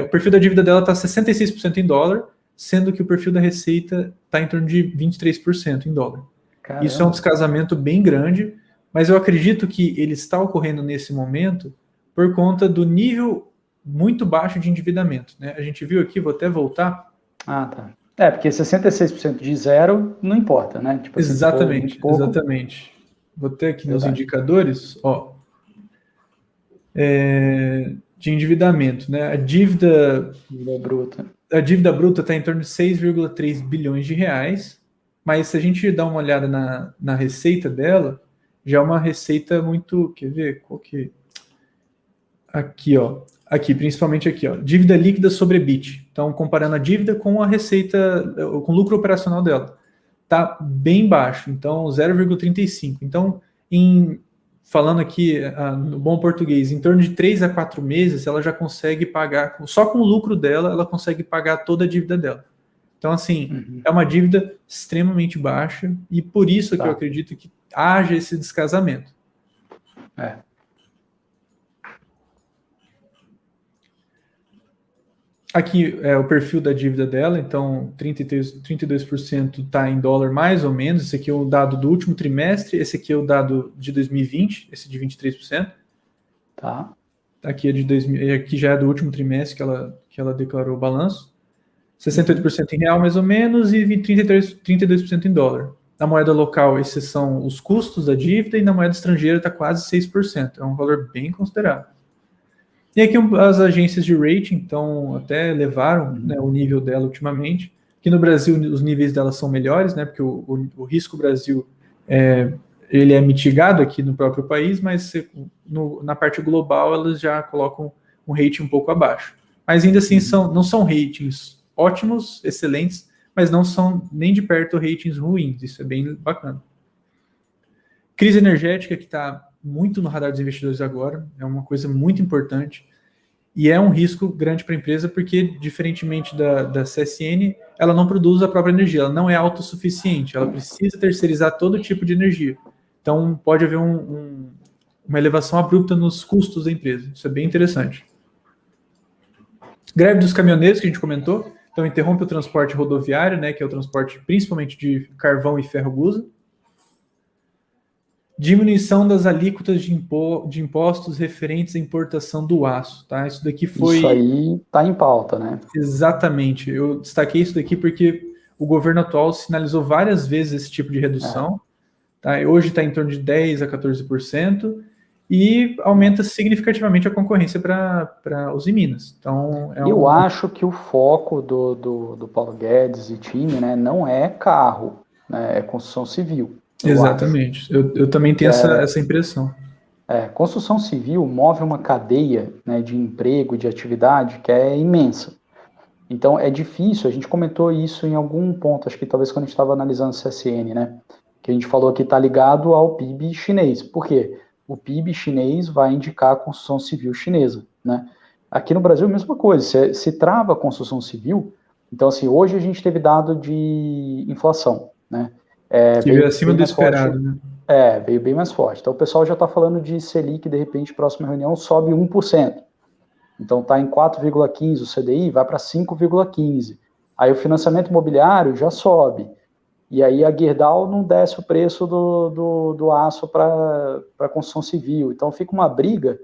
o perfil da dívida dela está 66% em dólar, sendo que o perfil da receita está em torno de 23% em dólar. Caramba. Isso é um descasamento bem grande, mas eu acredito que ele está ocorrendo nesse momento por conta do nível muito baixo de endividamento, né? A gente viu aqui, vou até voltar. Ah, tá. Porque 66% de zero não importa, né? Tipo assim, exatamente, exatamente. Vou ter aqui nos indicadores, ó, de endividamento, né? A dívida bruta. A dívida bruta está em torno de 6,3 bilhões de reais, mas se a gente dá uma olhada na receita dela, já é uma receita muito, quer ver, qual que... Aqui, ó. Aqui, principalmente aqui, ó. Dívida líquida sobre EBIT. Então, comparando a dívida com a receita, com o lucro operacional dela. Tá bem baixo, então 0,35. Então, falando aqui no bom português, em torno de 3 a 4 meses, ela já consegue pagar, só com o lucro dela, ela consegue pagar toda a dívida dela. Então, assim, é uma dívida extremamente baixa e por isso que eu acredito que haja esse descasamento. Aqui é o perfil da dívida dela, então 32% está em dólar mais ou menos. Esse aqui é o dado do último trimestre, esse aqui é o dado de 2020, esse de 23%. Tá. Aqui, aqui já é do último trimestre que ela declarou o balanço. 68% em real mais ou menos e 32% em dólar. Na moeda local, esses são os custos da dívida e na moeda estrangeira está quase 6%. É um valor bem considerável. E aqui as agências de rating, então, até elevaram né, o nível dela ultimamente. Aqui no Brasil, os níveis dela são melhores, né? Porque o risco Brasil ele é mitigado aqui no próprio país, mas na parte global elas já colocam um rating um pouco abaixo. Mas ainda assim não são ratings ótimos, excelentes, mas não são nem de perto ratings ruins. Isso é bem bacana. Crise energética que está muito no radar dos investidores agora, é uma coisa muito importante e é um risco grande para a empresa porque, diferentemente da CSN, ela não produz a própria energia, ela não é autossuficiente, ela precisa terceirizar todo tipo de energia. Então, pode haver uma elevação abrupta nos custos da empresa. Isso é bem interessante. Greve dos caminhoneiros, que a gente comentou. Então, interrompe o transporte rodoviário, né, que é o transporte principalmente de carvão e ferro-gusa. Diminuição das alíquotas de impostos referentes à importação do aço, tá? Isso daqui foi... Isso aí está em pauta, né? Exatamente. Eu destaquei isso daqui porque o governo atual sinalizou várias vezes esse tipo de redução. Tá? Hoje está em torno de 10% a 14% e aumenta significativamente a concorrência para os Minas. Então, eu acho que o foco do Paulo Guedes e time, né, não é carro, né, é construção civil. Exatamente. Eu também tenho essa impressão. Construção civil move uma cadeia, né, de emprego, de atividade que é imensa. Então é difícil, a gente comentou isso em algum ponto, acho que talvez quando a gente estava analisando o CSN, né, que a gente falou que está ligado ao PIB chinês. Por quê? O PIB chinês vai indicar a construção civil chinesa, né? Aqui no Brasil, a mesma coisa, se trava a construção civil, então assim, hoje a gente teve dado de inflação, né? Que veio acima do esperado, né? Veio bem mais forte. Então o pessoal já está falando de Selic, de repente, próxima reunião, sobe 1%. Então está em 4,15 o CDI, vai para 5,15. Aí o financiamento imobiliário já sobe. E aí a Gerdau não desce o preço do aço para construção civil. Então fica uma briga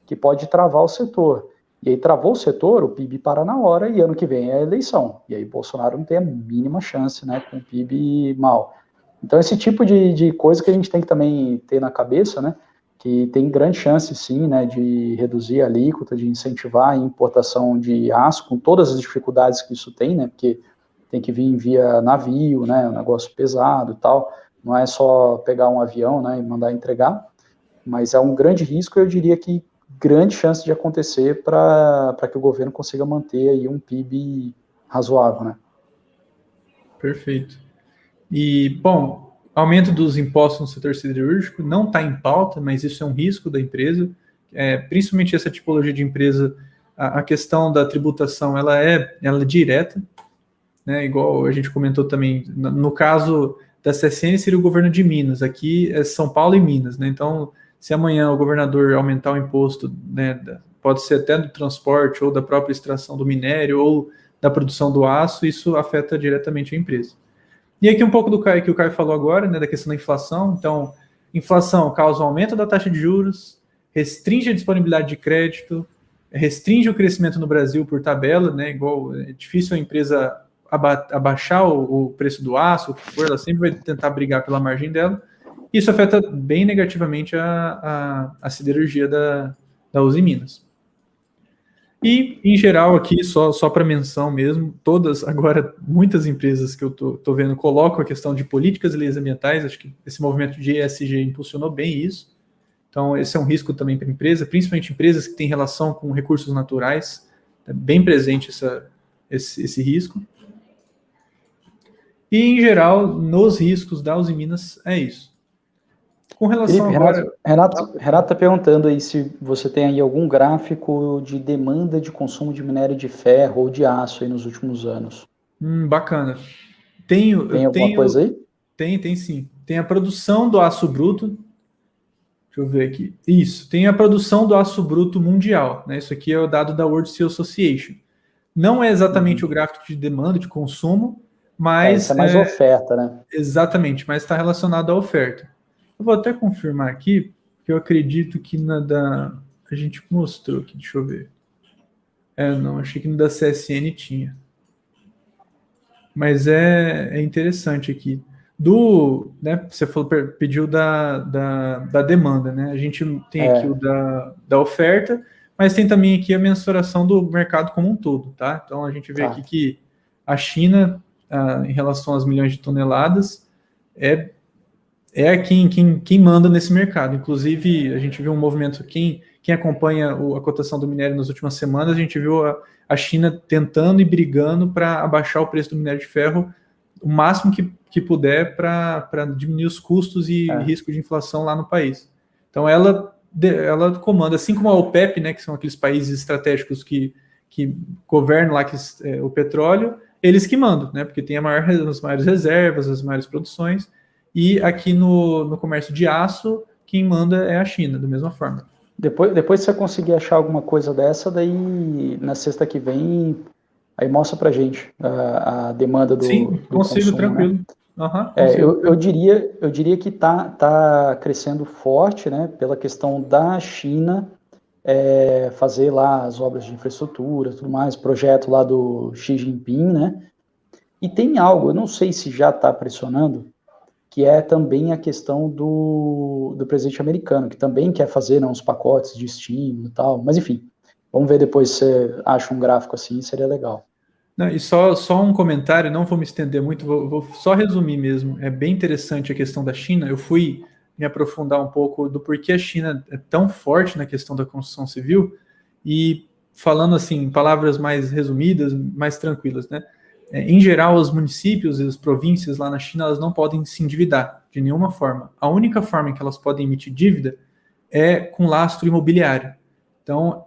que pode travar o setor. E aí travou o setor, o PIB para na hora e ano que vem é a eleição. E aí Bolsonaro não tem a mínima chance, né, com o PIB mal. Então esse tipo de coisa que a gente tem que também ter na cabeça, né, que tem grande chance, sim, né, de reduzir a alíquota, de incentivar a importação de aço, com todas as dificuldades que isso tem, né, porque tem que vir via navio, né, um negócio pesado e tal, não é só pegar um avião, né, e mandar entregar, mas é um grande risco, eu diria que grande chance de acontecer para que o governo consiga manter aí um PIB razoável, né. Perfeito. E, bom, aumento dos impostos no setor siderúrgico não está em pauta, mas isso é um risco da empresa, principalmente essa tipologia de empresa, a questão da tributação, ela é direta, né, igual a gente comentou também, no caso da CSN seria o governo de Minas, aqui é São Paulo e Minas, né, então se amanhã o governador aumentar o imposto, né, pode ser até do transporte ou da própria extração do minério ou da produção do aço, isso afeta diretamente a empresa. E aqui um pouco do que o Caio falou agora, né, da questão da inflação. Então, inflação causa um aumento da taxa de juros, restringe a disponibilidade de crédito, restringe o crescimento no Brasil por tabela, né, igual é difícil a empresa abaixar o preço do aço, o que for, ela sempre vai tentar brigar pela margem dela. Isso afeta bem negativamente a siderurgia da Uzi Minas. E, em geral, aqui, só para menção mesmo, agora, muitas empresas que eu tô vendo colocam a questão de políticas e leis ambientais, acho que esse movimento de ESG impulsionou bem isso. Então, esse é um risco também para a empresa, principalmente empresas que têm relação com recursos naturais, é bem presente esse risco. E, em geral, nos riscos da Uzi Minas, é isso. Com relação Felipe, agora... Renato está perguntando aí se você tem aí algum gráfico de demanda de consumo de minério de ferro ou de aço aí nos últimos anos. Bacana. Tem alguma coisa aí? Tem sim. Tem a produção do aço bruto. Deixa eu ver aqui. Isso, tem a produção do aço bruto mundial, né? Isso aqui é o dado da World Steel Association. Não é exatamente o gráfico de demanda, de consumo, mas... Isso é mais oferta, né? Exatamente, mas está relacionado à oferta. Eu vou até confirmar aqui, porque eu acredito que a gente mostrou aqui, deixa eu ver. Não, achei que no da CSN tinha. Mas é interessante aqui. Né, você falou, pediu da demanda, né? A gente tem aqui o da oferta, mas tem também aqui a mensuração do mercado como um todo, tá? Então a gente vê aqui que a China, em relação às milhões de toneladas, é quem manda nesse mercado. Inclusive, a gente viu um movimento, quem acompanha a cotação do minério nas últimas semanas, a gente viu a China tentando e brigando para abaixar o preço do minério de ferro o máximo que puder para diminuir os custos e risco de inflação lá no país. Então, ela comanda, assim como a OPEP, né, que são aqueles países estratégicos que governam lá o petróleo, eles que mandam, né, porque tem as maiores reservas, as maiores produções. E aqui no comércio de aço, quem manda é a China, da mesma forma. Depois se você conseguir achar alguma coisa dessa, daí na sexta que vem, aí mostra pra gente a demanda do consigo, consumo, tranquilo. né? Consigo. Eu diria que tá crescendo forte, né, pela questão da China fazer lá as obras de infraestrutura, tudo mais, projeto lá do Xi Jinping, né? E tem algo, eu não sei se já está pressionando, que é também a questão do presidente americano, que também quer fazer, né, uns pacotes de estímulo e tal, mas enfim, vamos ver depois se você acha um gráfico assim, seria legal. Não, e só um comentário, não vou me estender muito, vou só resumir mesmo. É bem interessante a questão da China. Eu fui me aprofundar um pouco do porquê a China é tão forte na questão da construção civil e falando assim, em palavras mais resumidas, mais tranquilas, né? Em geral, os municípios e as províncias lá na China, elas não podem se endividar de nenhuma forma. A única forma em que elas podem emitir dívida é com lastro imobiliário. Então,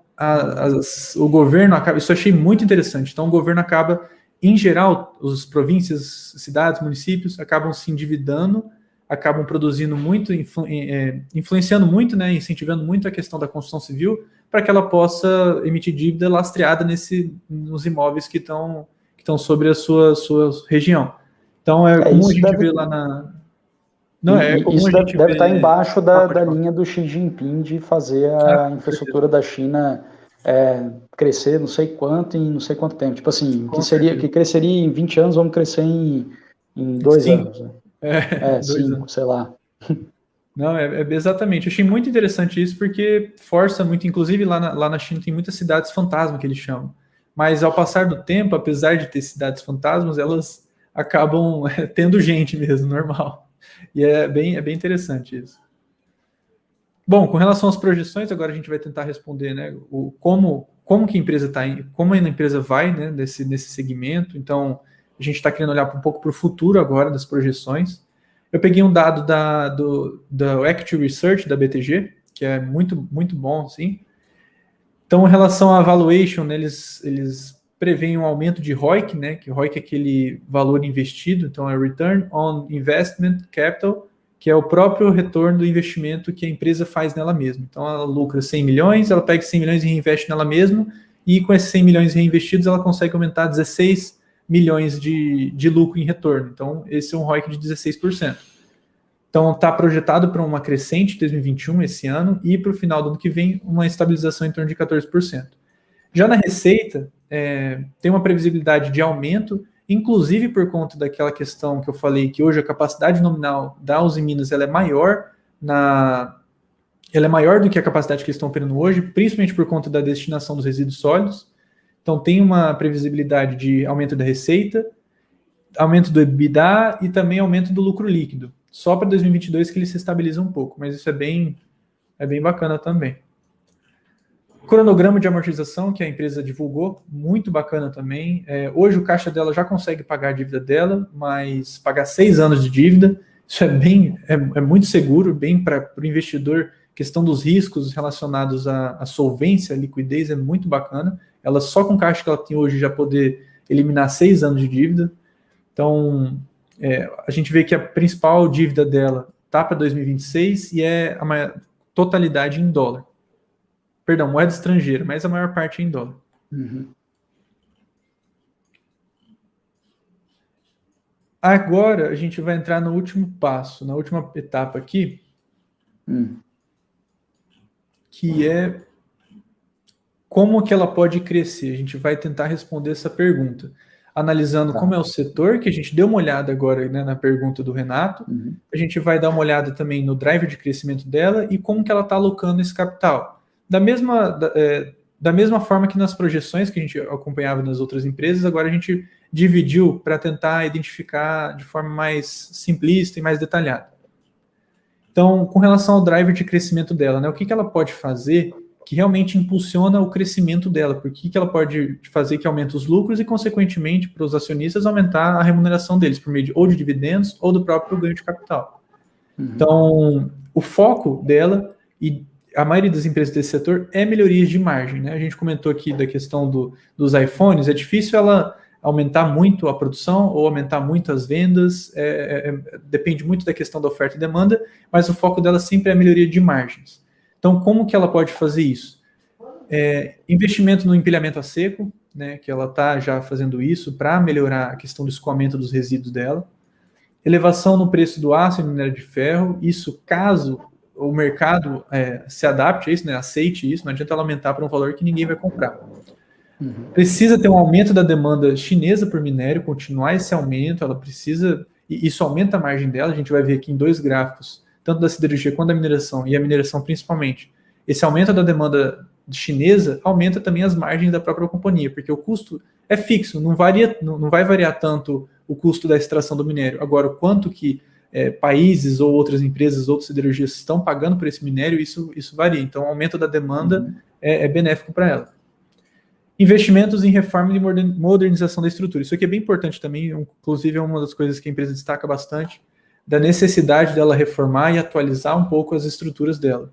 o governo acaba... Isso eu achei muito interessante. Então, o governo acaba, em geral, as províncias, cidades, municípios, acabam se endividando, acabam produzindo muito, influenciando muito, né, incentivando muito a questão da construção civil, para que ela possa emitir dívida lastreada nos imóveis que estão sobre a sua região. Então, como a gente vê lá na... Não, isso deve estar embaixo da linha do Xi Jinping de fazer a infraestrutura da China crescer não sei quanto em não sei quanto tempo. Tipo assim, que cresceria em 20 anos, vamos crescer em 2 anos. Né? 5, sei lá. Não, exatamente. Eu achei muito interessante isso, porque força muito, inclusive lá na China tem muitas cidades fantasma que eles chamam. Mas ao passar do tempo, apesar de ter cidades fantasmas, elas acabam tendo gente mesmo, normal. E é bem interessante isso. Bom, com relação às projeções, agora a gente vai tentar responder, né, como que a empresa está, como a empresa vai, né, nesse segmento. Então, a gente está querendo olhar um pouco para o futuro agora das projeções. Eu peguei um dado da Equity Research da BTG, que é muito bom, assim. Então, em relação à valuation, né, eles preveem um aumento de ROIC, né, que ROIC é aquele valor investido, então é Return on Investment Capital, que é o próprio retorno do investimento que a empresa faz nela mesma. Então, ela lucra 100 milhões, ela pega 100 milhões e reinveste nela mesma, e com esses 100 milhões reinvestidos, ela consegue aumentar 16 milhões de lucro em retorno. Então, esse é um ROIC de 16%. Então, está projetado para uma crescente em 2021, esse ano, e para o final do ano que vem, uma estabilização em torno de 14%. Já na receita, tem uma previsibilidade de aumento, inclusive por conta daquela questão que eu falei, que hoje a capacidade nominal da Uzi Minas ela é maior ela é maior do que a capacidade que eles estão operando hoje, principalmente por conta da destinação dos resíduos sólidos. Então, tem uma previsibilidade de aumento da receita, aumento do EBITDA e também aumento do lucro líquido. Só para 2022 que ele se estabiliza um pouco, mas isso é bem bacana também. Cronograma de amortização que a empresa divulgou, muito bacana também. Hoje o caixa dela já consegue pagar a dívida dela, mas pagar 6 anos de dívida, isso é muito seguro, bem para o investidor. Questão dos riscos relacionados à solvência, à liquidez é muito bacana. Ela só com o caixa que ela tem hoje já poder eliminar 6 anos de dívida. Então, a gente vê que a principal dívida dela está para 2026 e é a maior totalidade em dólar. Perdão, moeda estrangeira, mas a maior parte é em dólar. Uhum. Agora a gente vai entrar no último passo, na última etapa aqui, que é como que ela pode crescer. A gente vai tentar responder essa pergunta, analisando como é o setor, que a gente deu uma olhada agora, né, na pergunta do Renato. A gente vai dar uma olhada também no driver de crescimento dela e como que ela está alocando esse capital. Da mesma forma que nas projeções que a gente acompanhava nas outras empresas, agora a gente dividiu para tentar identificar de forma mais simplista e mais detalhada. Então, com relação ao driver de crescimento dela, né, o que ela pode fazer que realmente impulsiona o crescimento dela? Por que ela pode fazer que aumente os lucros e, consequentemente, para os acionistas, aumentar a remuneração deles por meio ou de dividendos ou do próprio ganho de capital. Então, o foco dela e a maioria das empresas desse setor é melhorias de margem, né? A gente comentou aqui da questão dos iPhones, é difícil ela aumentar muito a produção ou aumentar muito as vendas, depende muito da questão da oferta e demanda, mas o foco dela sempre é a melhoria de margens. Então, como que ela pode fazer isso? Investimento no empilhamento a seco, né, que ela está já fazendo isso para melhorar a questão do escoamento dos resíduos dela. Elevação no preço do aço e minério de ferro, isso caso o mercado se adapte a isso, né, aceite isso, não adianta ela aumentar para um valor que ninguém vai comprar. Precisa ter um aumento da demanda chinesa por minério, continuar esse aumento, ela precisa, e isso aumenta a margem dela, a gente vai ver aqui em 2 gráficos, tanto da siderurgia quanto da mineração, e a mineração principalmente. Esse aumento da demanda chinesa aumenta também as margens da própria companhia, porque o custo é fixo, não vai variar tanto o custo da extração do minério. Agora, o quanto que países ou outras empresas, outras siderurgias estão pagando por esse minério, isso varia. Então, o aumento da demanda é benéfico para ela. Investimentos em reforma e modernização da estrutura. Isso aqui é bem importante também, inclusive é uma das coisas que a empresa destaca bastante, da necessidade dela reformar e atualizar um pouco as estruturas dela.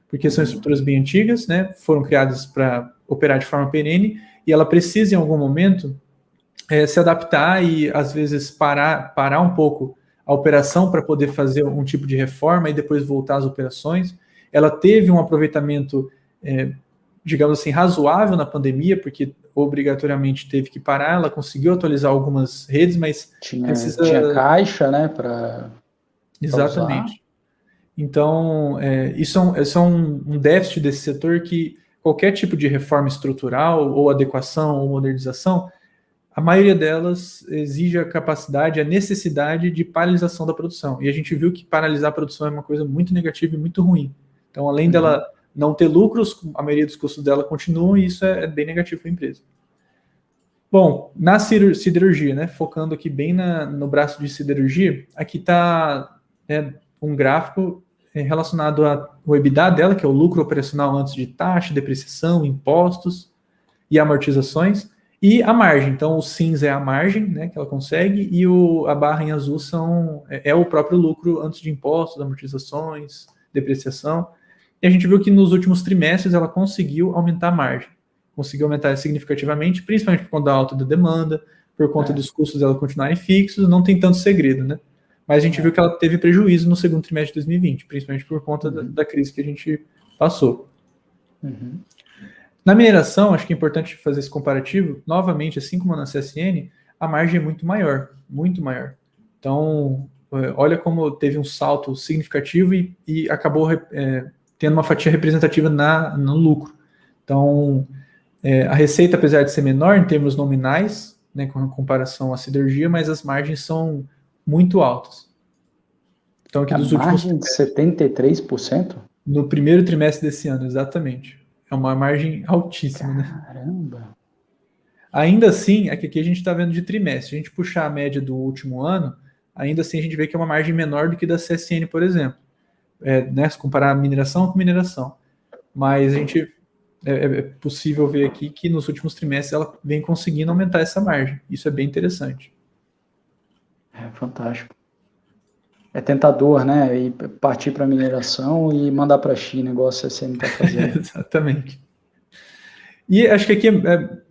Porque são estruturas bem antigas, né? Foram criadas para operar de forma perene, e ela precisa, em algum momento, se adaptar e, às vezes, parar um pouco a operação para poder fazer um tipo de reforma e depois voltar às operações. Ela teve um aproveitamento, digamos assim, razoável na pandemia, porque obrigatoriamente teve que parar. Ela conseguiu atualizar algumas redes, mas tinha caixa, né, para exatamente. Usar. Então, isso é um déficit desse setor que qualquer tipo de reforma estrutural ou adequação ou modernização a maioria delas exige a capacidade, a necessidade de paralisação da produção. E a gente viu que paralisar a produção é uma coisa muito negativa e muito ruim. Então, além dela não ter lucros, a maioria dos custos dela continuam e isso é bem negativo para a empresa. Bom, na siderurgia, né, focando aqui bem no braço de siderurgia, aqui está um gráfico relacionado ao EBITDA dela, que é o lucro operacional antes de taxa, depreciação, impostos e amortizações, e a margem. Então, o cinza é a margem, né, que ela consegue, e a barra em azul é o próprio lucro antes de impostos, amortizações, depreciação. E a gente viu que nos últimos trimestres ela conseguiu aumentar a margem. Conseguiu aumentar significativamente, principalmente por conta da alta da demanda, por conta dos custos dela continuarem fixos, não tem tanto segredo, né? Mas a gente viu que ela teve prejuízo no segundo trimestre de 2020, principalmente por conta da crise que a gente passou. Na mineração, acho que é importante fazer esse comparativo, novamente, assim como na CSN, a margem é muito maior, muito maior. Então, olha como teve um salto significativo e acabou tendo uma fatia representativa no lucro. Então, a receita, apesar de ser menor em termos nominais, né, com comparação à siderurgia, mas as margens são muito altas. Então, aqui dos últimos... margem de 73%? No primeiro trimestre desse ano, exatamente. É uma margem altíssima, né? Caramba! Ainda assim, aqui a gente está vendo de trimestre. Se a gente puxar a média do último ano, ainda assim a gente vê que é uma margem menor do que da CSN, por exemplo. Né, se comparar mineração com mineração. Mas a gente... É possível ver aqui que nos últimos trimestres ela vem conseguindo aumentar essa margem. Isso é bem interessante. É fantástico. É tentador, né? E partir para a mineração e mandar para a China, igual a CSN está fazendo. Exatamente. E acho que aqui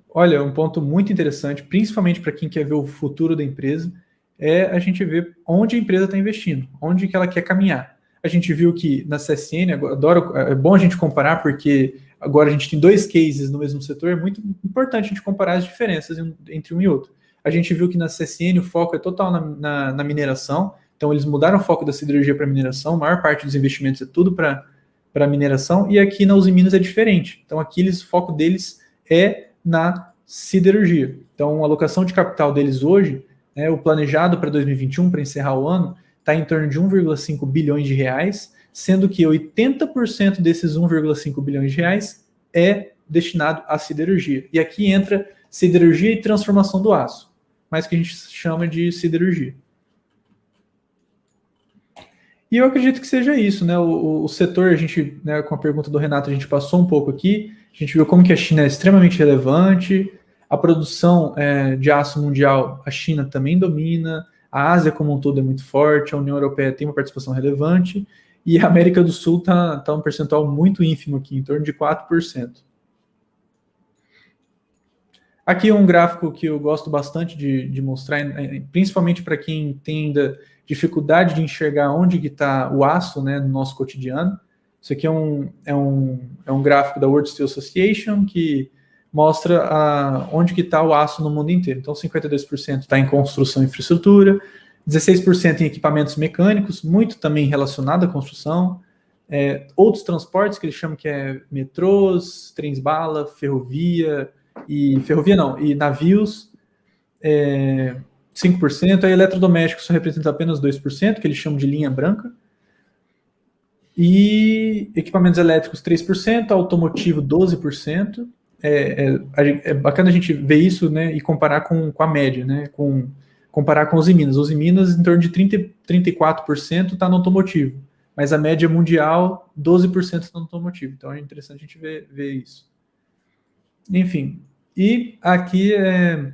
olha, um ponto muito interessante, principalmente para quem quer ver o futuro da empresa, é a gente ver onde a empresa está investindo, onde que ela quer caminhar. A gente viu que na CSN, é bom a gente comparar, porque agora a gente tem 2 cases no mesmo setor, é muito importante a gente comparar as diferenças entre um e outro. A gente viu que na CSN o foco é total na mineração, então eles mudaram o foco da siderurgia para mineração, a maior parte dos investimentos é tudo para mineração, e aqui na Uzi Minas é diferente. Então aqui o foco deles é na siderurgia. Então a alocação de capital deles hoje, o planejado para 2021, para encerrar o ano, está em torno de 1,5 bilhões de reais, sendo que 80% desses 1,5 bilhões de reais é destinado à siderurgia. E aqui entra siderurgia e transformação do aço, mas que a gente chama de siderurgia. E eu acredito que seja isso, né? O setor, a gente, né, com a pergunta do Renato, a gente passou um pouco aqui, a gente viu como que a China é extremamente relevante, a produção de aço mundial, a China também domina, a Ásia como um todo é muito forte, a União Europeia tem uma participação relevante, e a América do Sul está um percentual muito ínfimo aqui, em torno de 4%. Aqui um gráfico que eu gosto bastante de mostrar, principalmente para quem tem ainda dificuldade de enxergar onde está o aço, né, no nosso cotidiano. Isso aqui é um gráfico da World Steel Association que mostra onde que está o aço no mundo inteiro. Então, 52% está em construção e infraestrutura, 16% em equipamentos mecânicos, muito também relacionado à construção, outros transportes que eles chamam que é metrôs, trens-bala, ferrovia e navios, 5%, a eletrodomésticos só representa apenas 2%, que eles chamam de linha branca, e equipamentos elétricos 3%, automotivo 12%. É bacana a gente ver isso, né, e comparar com a média, né, comparar com os Minas. Os Minas, em torno de 34% está no automotivo, mas a média mundial, 12% está no automotivo. Então é interessante a gente ver isso. Enfim, e aqui é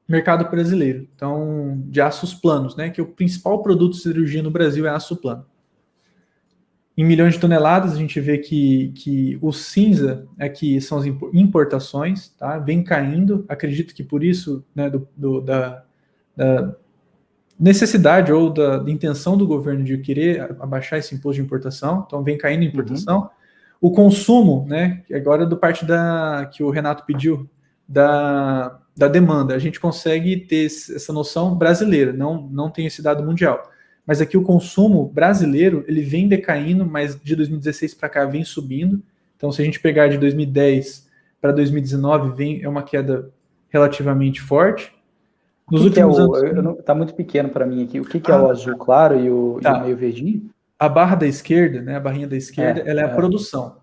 mercado brasileiro, então de aços planos, né, que o principal produto de siderurgia no Brasil é aço plano. Em milhões de toneladas, a gente vê que o cinza aqui são as importações, tá? Vem caindo, acredito que por isso, né, da necessidade ou da intenção do governo de querer abaixar esse imposto de importação, então vem caindo a importação. O consumo, né, agora do parte que o Renato pediu, da demanda, a gente consegue ter essa noção brasileira, não tem esse dado mundial. Mas aqui o consumo brasileiro, ele vem decaindo, mas de 2016 para cá vem subindo. Então, se a gente pegar de 2010 para 2019, é uma queda relativamente forte. O que que é o... Tá muito pequeno para mim aqui. O que é o azul claro e o meio verdinho? A barra da esquerda, né, a barrinha da esquerda, ela é a produção.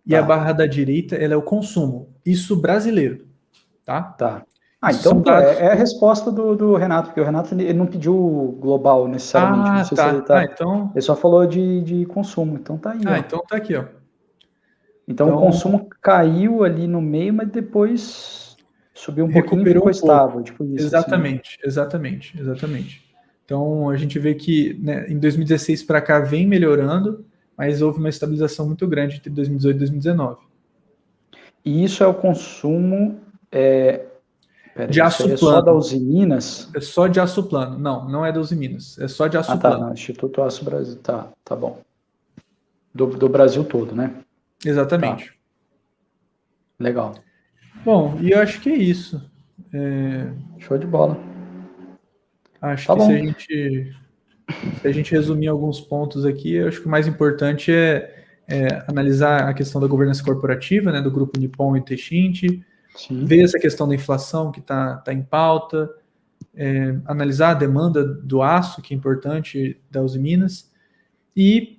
E a barra da direita, ela é o consumo. Isso brasileiro, tá? Tá. Então é a resposta do Renato, porque o Renato ele não pediu global necessariamente. Não sei se ele então... Ele só falou de consumo, então tá aí. Então tá aqui, ó. Então o consumo caiu ali no meio, mas depois subiu um pouquinho e ficou estável. Tipo isso, exatamente, assim. exatamente. Então a gente vê que, né, em 2016 para cá vem melhorando, mas houve uma estabilização muito grande entre 2018 e 2019. E isso é o consumo de aço plano. É só da Usiminas? É só de aço plano. Não é da Usiminas. É só de aço plano. Não, Instituto Aço Brasil. Tá bom. Do Brasil todo, né? Exatamente. Tá. Legal. Bom, e eu acho que é isso. Show de bola. Acho que se a gente resumir alguns pontos aqui, eu acho que o mais importante é analisar a questão da governança corporativa, né, do grupo Nippon e Techint, ver essa questão da inflação que está em pauta, analisar a demanda do aço, que é importante, da Usiminas, e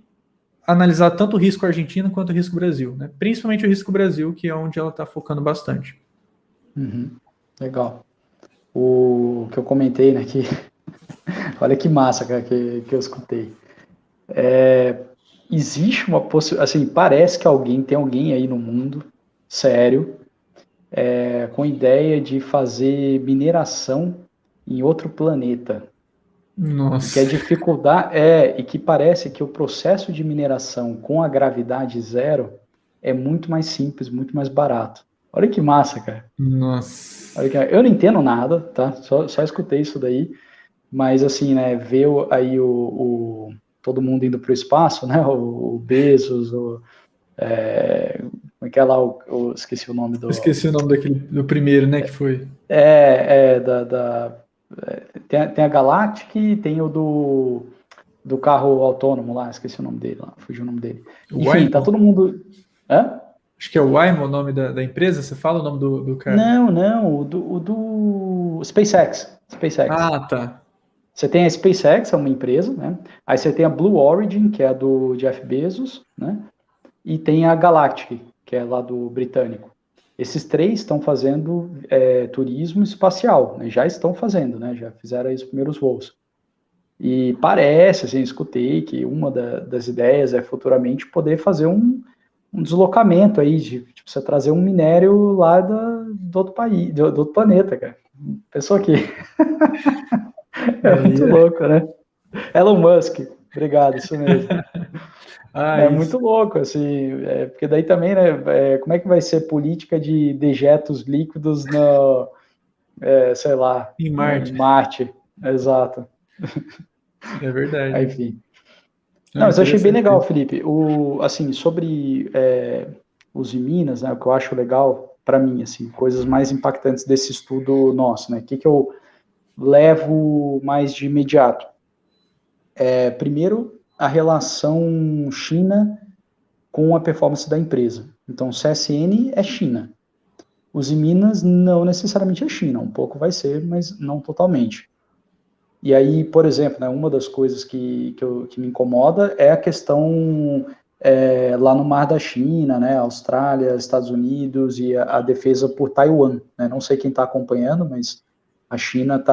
analisar tanto o risco Argentina quanto o risco Brasil, né? Principalmente o risco Brasil, que é onde ela está focando bastante. Legal. O que eu comentei, né, que olha que massa, cara, que eu escutei. Existe uma possibilidade, assim, parece que tem alguém aí no mundo, sério, com ideia de fazer mineração em outro planeta. Nossa. Que a dificuldade e que parece que o processo de mineração com a gravidade zero é muito mais simples, muito mais barato. Olha que massa, cara. Nossa. Eu não entendo nada, tá? Só escutei isso daí, mas assim, né, ver aí todo mundo indo para o espaço, né? O Bezos, como é que é lá? Esqueci o nome do... Esqueci o nome do primeiro, né, que foi. Tem a Galactic e tem o do carro autônomo lá, esqueci o nome dele lá, fugiu o nome dele. Enfim, Waymo. Tá todo mundo... Hã? Acho que é o Waymo o nome da empresa, você fala o nome do cara? Não, o do SpaceX. Ah, tá. Você tem a SpaceX, é uma empresa, né? Aí você tem a Blue Origin, que é a do Jeff Bezos, né? E tem a Galactic, que é lá do britânico. Esses três estão fazendo turismo espacial, né? Já estão fazendo, né? Já fizeram aí os primeiros voos. E parece, assim, escutei que uma das ideias é futuramente poder fazer um deslocamento aí, de você trazer um minério lá do outro país, do outro planeta, cara. Pensou aqui. Muito louco, né? Elon Musk, obrigado, isso mesmo. Muito louco, assim, porque daí também, né, como é que vai ser política de dejetos líquidos sei lá, em Marte. Marte, exato. É verdade. Enfim. Não, mas eu achei bem legal, Felipe. Assim, sobre os Minas, né, o que eu acho legal, para mim, assim, coisas mais impactantes desse estudo nosso, né, o que eu levo mais de imediato? Primeiro, a relação China com a performance da empresa. Então, CSN é China. Os Minas não necessariamente é China, um pouco vai ser, mas não totalmente. E aí, por exemplo, né, uma das coisas que me incomoda é a questão lá no Mar da China, né, Austrália, Estados Unidos e a defesa por Taiwan. Né, não sei quem está acompanhando, mas a China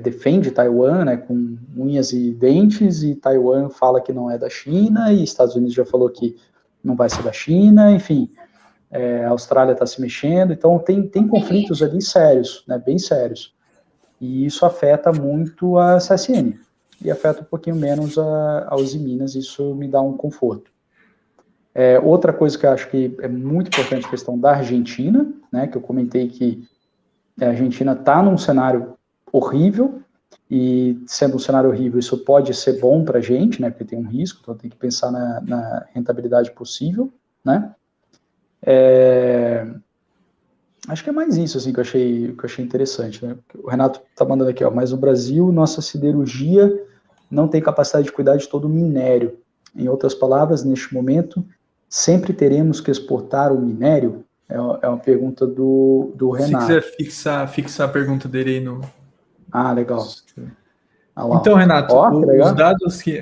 defende Taiwan, né, com unhas e dentes, e Taiwan fala que não é da China, e Estados Unidos já falou que não vai ser da China, enfim, a Austrália está se mexendo, então tem conflitos ali sérios, né, bem sérios. E isso afeta muito a CSN, e afeta um pouquinho menos a Usiminas, isso me dá um conforto. Outra coisa que eu acho que é muito importante, a questão da Argentina, né, que eu comentei que a Argentina está num cenário horrível, e sendo um cenário horrível, isso pode ser bom para a gente, né, porque tem um risco, então tem que pensar na rentabilidade possível, né. Acho que é mais isso, assim, que eu achei interessante, né? O Renato está mandando aqui, ó, mas o Brasil, nossa siderurgia não tem capacidade de cuidar de todo o minério. Em outras palavras, neste momento, sempre teremos que exportar o minério? É uma pergunta do Renato. Se quiser fixar a pergunta dele aí no... Ah, legal. Ah, lá. Então, Renato, os legal. dados que...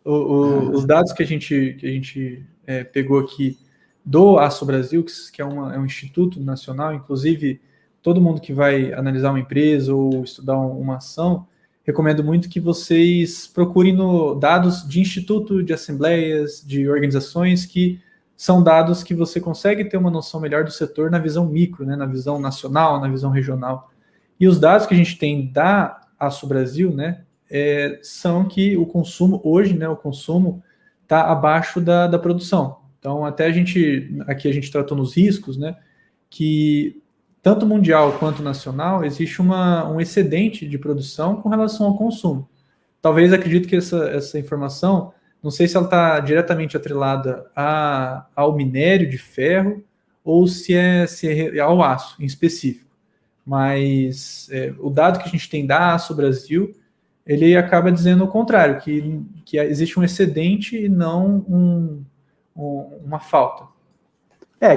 os dados que a gente pegou aqui do Aço Brasil, que é um instituto nacional, inclusive todo mundo que vai analisar uma empresa ou estudar uma ação, recomendo muito que vocês procurem dados de instituto, de assembleias, de organizações que são dados que você consegue ter uma noção melhor do setor na visão micro, né, na visão nacional, na visão regional. E os dados que a gente tem da Aço Brasil, né, são que o consumo hoje, né, o consumo está abaixo da produção. Então, até aqui a gente tratou nos riscos, né, que tanto mundial quanto nacional existe um excedente de produção com relação ao consumo. Talvez acredito que essa informação, não sei se ela está diretamente atrelada ao minério de ferro ou se é ao aço em específico. Mas o dado que a gente tem da Aço Brasil, ele acaba dizendo o contrário, que existe um excedente e não uma falta.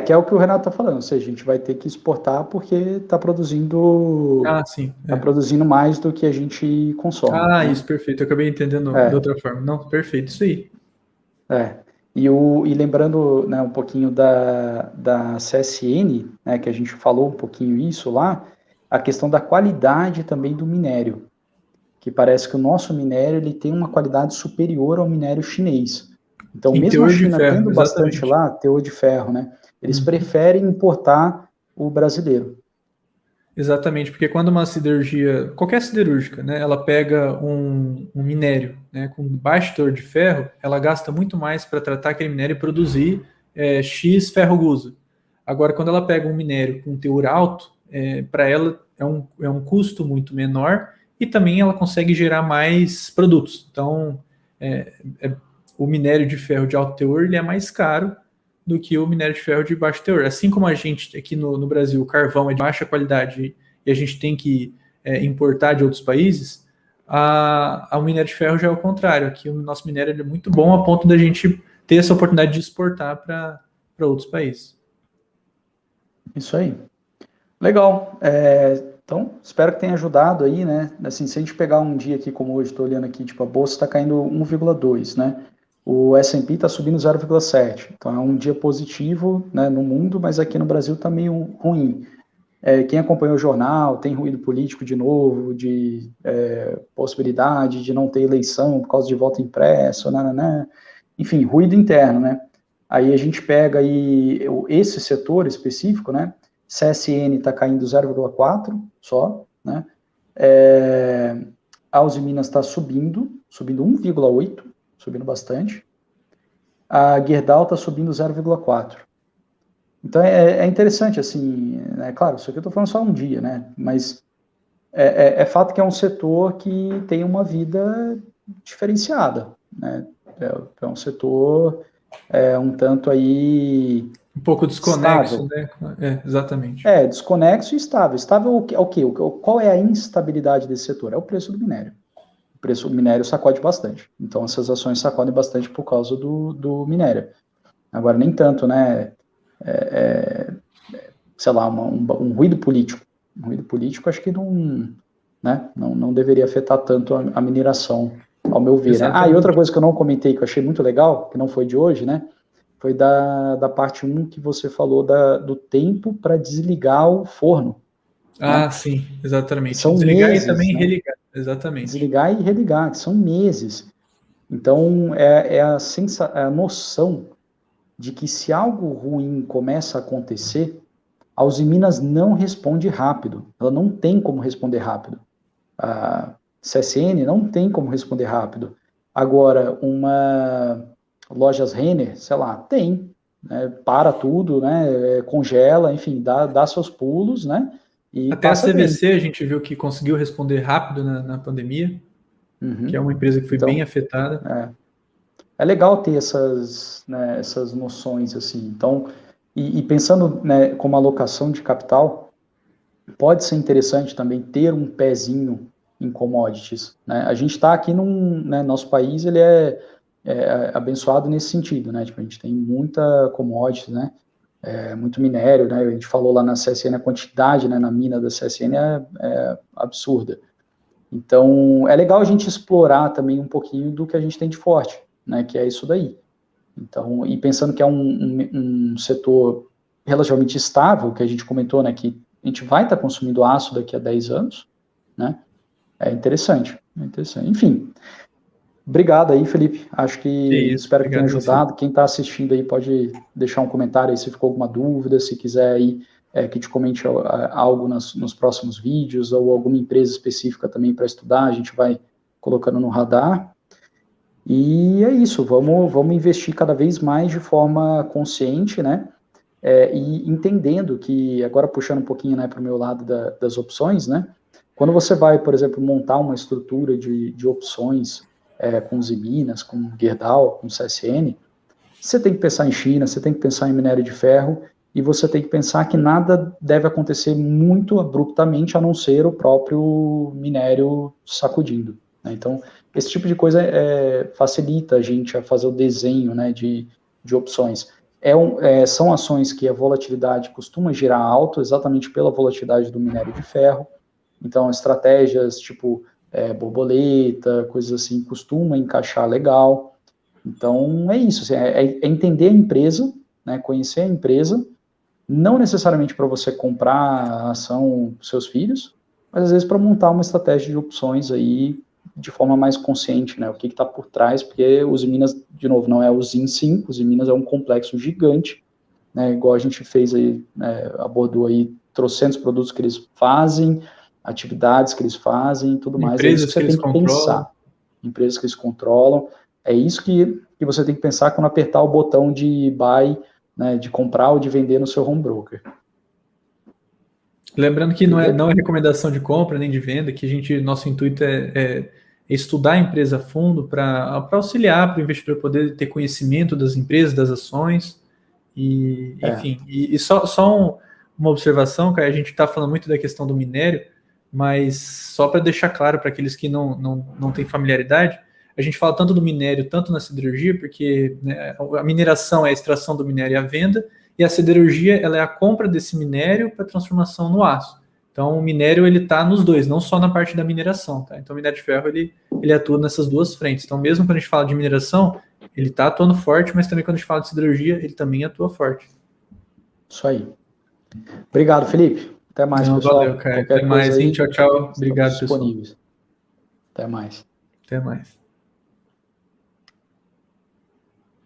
Que é o que o Renato está falando, ou seja, a gente vai ter que exportar porque está produzindo, produzindo mais do que a gente consome. Ah, né? Isso, perfeito, eu acabei entendendo de outra forma. Não, perfeito, isso aí. E lembrando, né, um pouquinho da CSN, né, que a gente falou um pouquinho isso lá, a questão da qualidade também do minério, que parece que o nosso minério ele tem uma qualidade superior ao minério chinês. Então, mesmo a China tendo bastante lá, teor de ferro, né, eles preferem importar o brasileiro. Exatamente, porque quando uma siderurgia, qualquer siderúrgica, né, ela pega um minério, né, com baixo teor de ferro, ela gasta muito mais para tratar aquele minério e produzir X ferro-gusa. Agora, quando ela pega um minério com teor alto, para ela é um custo muito menor e também ela consegue gerar mais produtos. Então, o minério de ferro de alto teor ele é mais caro do que o minério de ferro de baixo teor. Assim como a gente aqui no Brasil, o carvão é de baixa qualidade e a gente tem que importar de outros países, o minério de ferro já é o contrário. Aqui o nosso minério é muito bom a ponto da gente ter essa oportunidade de exportar para outros países. Isso aí. Legal. Então, espero que tenha ajudado aí, né? Assim, se a gente pegar um dia aqui como hoje, estou olhando aqui, tipo, a bolsa está caindo 1,2, né? O S&P está subindo 0,7. Então, é um dia positivo, né, no mundo, mas aqui no Brasil está meio ruim. Quem acompanhou o jornal, tem ruído político de novo, de possibilidade de não ter eleição por causa de voto impresso, né? Enfim, ruído interno, né? Aí a gente pega aí esse setor específico, né? CSN está caindo 0,4 só, né? A Uzi Minas está subindo 1,8, subindo bastante. A Gerdau está subindo 0,4. Então é interessante, assim, né? Claro, isso aqui eu estou falando só um dia, né? Mas é fato que é um setor que tem uma vida diferenciada, né? É um setor um tanto aí um pouco desconexo, estável. né? Exatamente. Desconexo e estável. Estável é o quê? Qual é a instabilidade desse setor? É o preço do minério. O preço do minério sacode bastante. Então, essas ações sacodem bastante por causa do minério. Agora, nem tanto, né? Sei lá, um ruído político. Um ruído político, acho que não deveria afetar tanto a mineração, ao meu ver. Né? E outra coisa que eu não comentei, que eu achei muito legal, que não foi de hoje, né? Foi da parte 1 que você falou do tempo para desligar o forno. Né? Sim, exatamente. São desligar meses, e também né? religar, exatamente. Desligar e religar, que são meses. Então, a noção de que se algo ruim começa a acontecer, a Uzi Minas não responde rápido. Ela não tem como responder rápido. A CSN não tem como responder rápido. Agora, uma lojas Renner, sei lá, tem. Né, para tudo, né, congela, enfim, dá seus pulos, né? E até a CVC bem. A gente viu que conseguiu responder rápido na pandemia, que é uma empresa que foi bem afetada. É legal ter essas noções assim. Então, e pensando, né, como alocação de capital, pode ser interessante também ter um pezinho em commodities. Né? A gente está aqui nosso país ele é abençoado nesse sentido, né? Tipo, a gente tem muita commodities, né? muito minério, né? A gente falou lá na CSN, a quantidade, né, na mina da CSN é absurda. Então, é legal a gente explorar também um pouquinho do que a gente tem de forte, né, que é isso daí. Então, e pensando que é um setor relativamente estável, que a gente comentou, né, que a gente vai estar consumindo aço daqui a 10 anos, né, é interessante. Enfim, obrigado aí, Felipe. Acho que espero que tenha ajudado. Quem está assistindo aí pode deixar um comentário aí se ficou alguma dúvida, se quiser aí que te comente algo nos próximos vídeos ou alguma empresa específica também para estudar, a gente vai colocando no radar. E é isso, vamos investir cada vez mais de forma consciente, né? E entendendo que, agora puxando um pouquinho, né, para o meu lado das opções, né? Quando você vai, por exemplo, montar uma estrutura de opções com Usiminas, com Gerdau, com CSN, você tem que pensar em China, você tem que pensar em minério de ferro, e você tem que pensar que nada deve acontecer muito abruptamente, a não ser o próprio minério sacudindo, né? Então, esse tipo de coisa facilita a gente a fazer o desenho, né, de opções. São ações que a volatilidade costuma girar alto, exatamente pela volatilidade do minério de ferro. Então, estratégias tipo borboleta, coisas assim, costumam encaixar legal. Então, é isso, assim, é entender a empresa, né, conhecer a empresa, não necessariamente para você comprar a ação dos seus filhos, mas às vezes para montar uma estratégia de opções aí de forma mais consciente, né, o que está por trás, porque os Minas, de novo, não é o ZIN 5, os Minas é um complexo gigante, né, igual a gente fez aí, abordou aí trocentos produtos que eles fazem, atividades que eles fazem, tudo mais, é isso que você tem que pensar. Empresas que eles controlam, é isso que você tem que pensar quando apertar o botão de buy, né, de comprar ou de vender no seu home broker. Lembrando que não é recomendação de compra nem de venda, que nosso intuito é estudar a empresa a fundo para auxiliar para o investidor poder ter conhecimento das empresas, das ações, e enfim. E só uma observação, cara, a gente está falando muito da questão do minério, mas só para deixar claro para aqueles que não têm familiaridade, a gente fala tanto do minério, tanto na siderurgia, porque, né, a mineração é a extração do minério e a venda, e a siderurgia ela é a compra desse minério para transformação no aço. Então, o minério ele está nos dois, não só na parte da mineração. Tá? Então, o minério de ferro ele atua nessas duas frentes. Então, mesmo quando a gente fala de mineração, ele está atuando forte, mas também quando a gente fala de siderurgia, ele também atua forte. Isso aí. Obrigado, Felipe. Até mais, pessoal. Valeu, cara. Até mais, hein? Tchau, tchau. Obrigado, pessoal. Até mais. Até mais.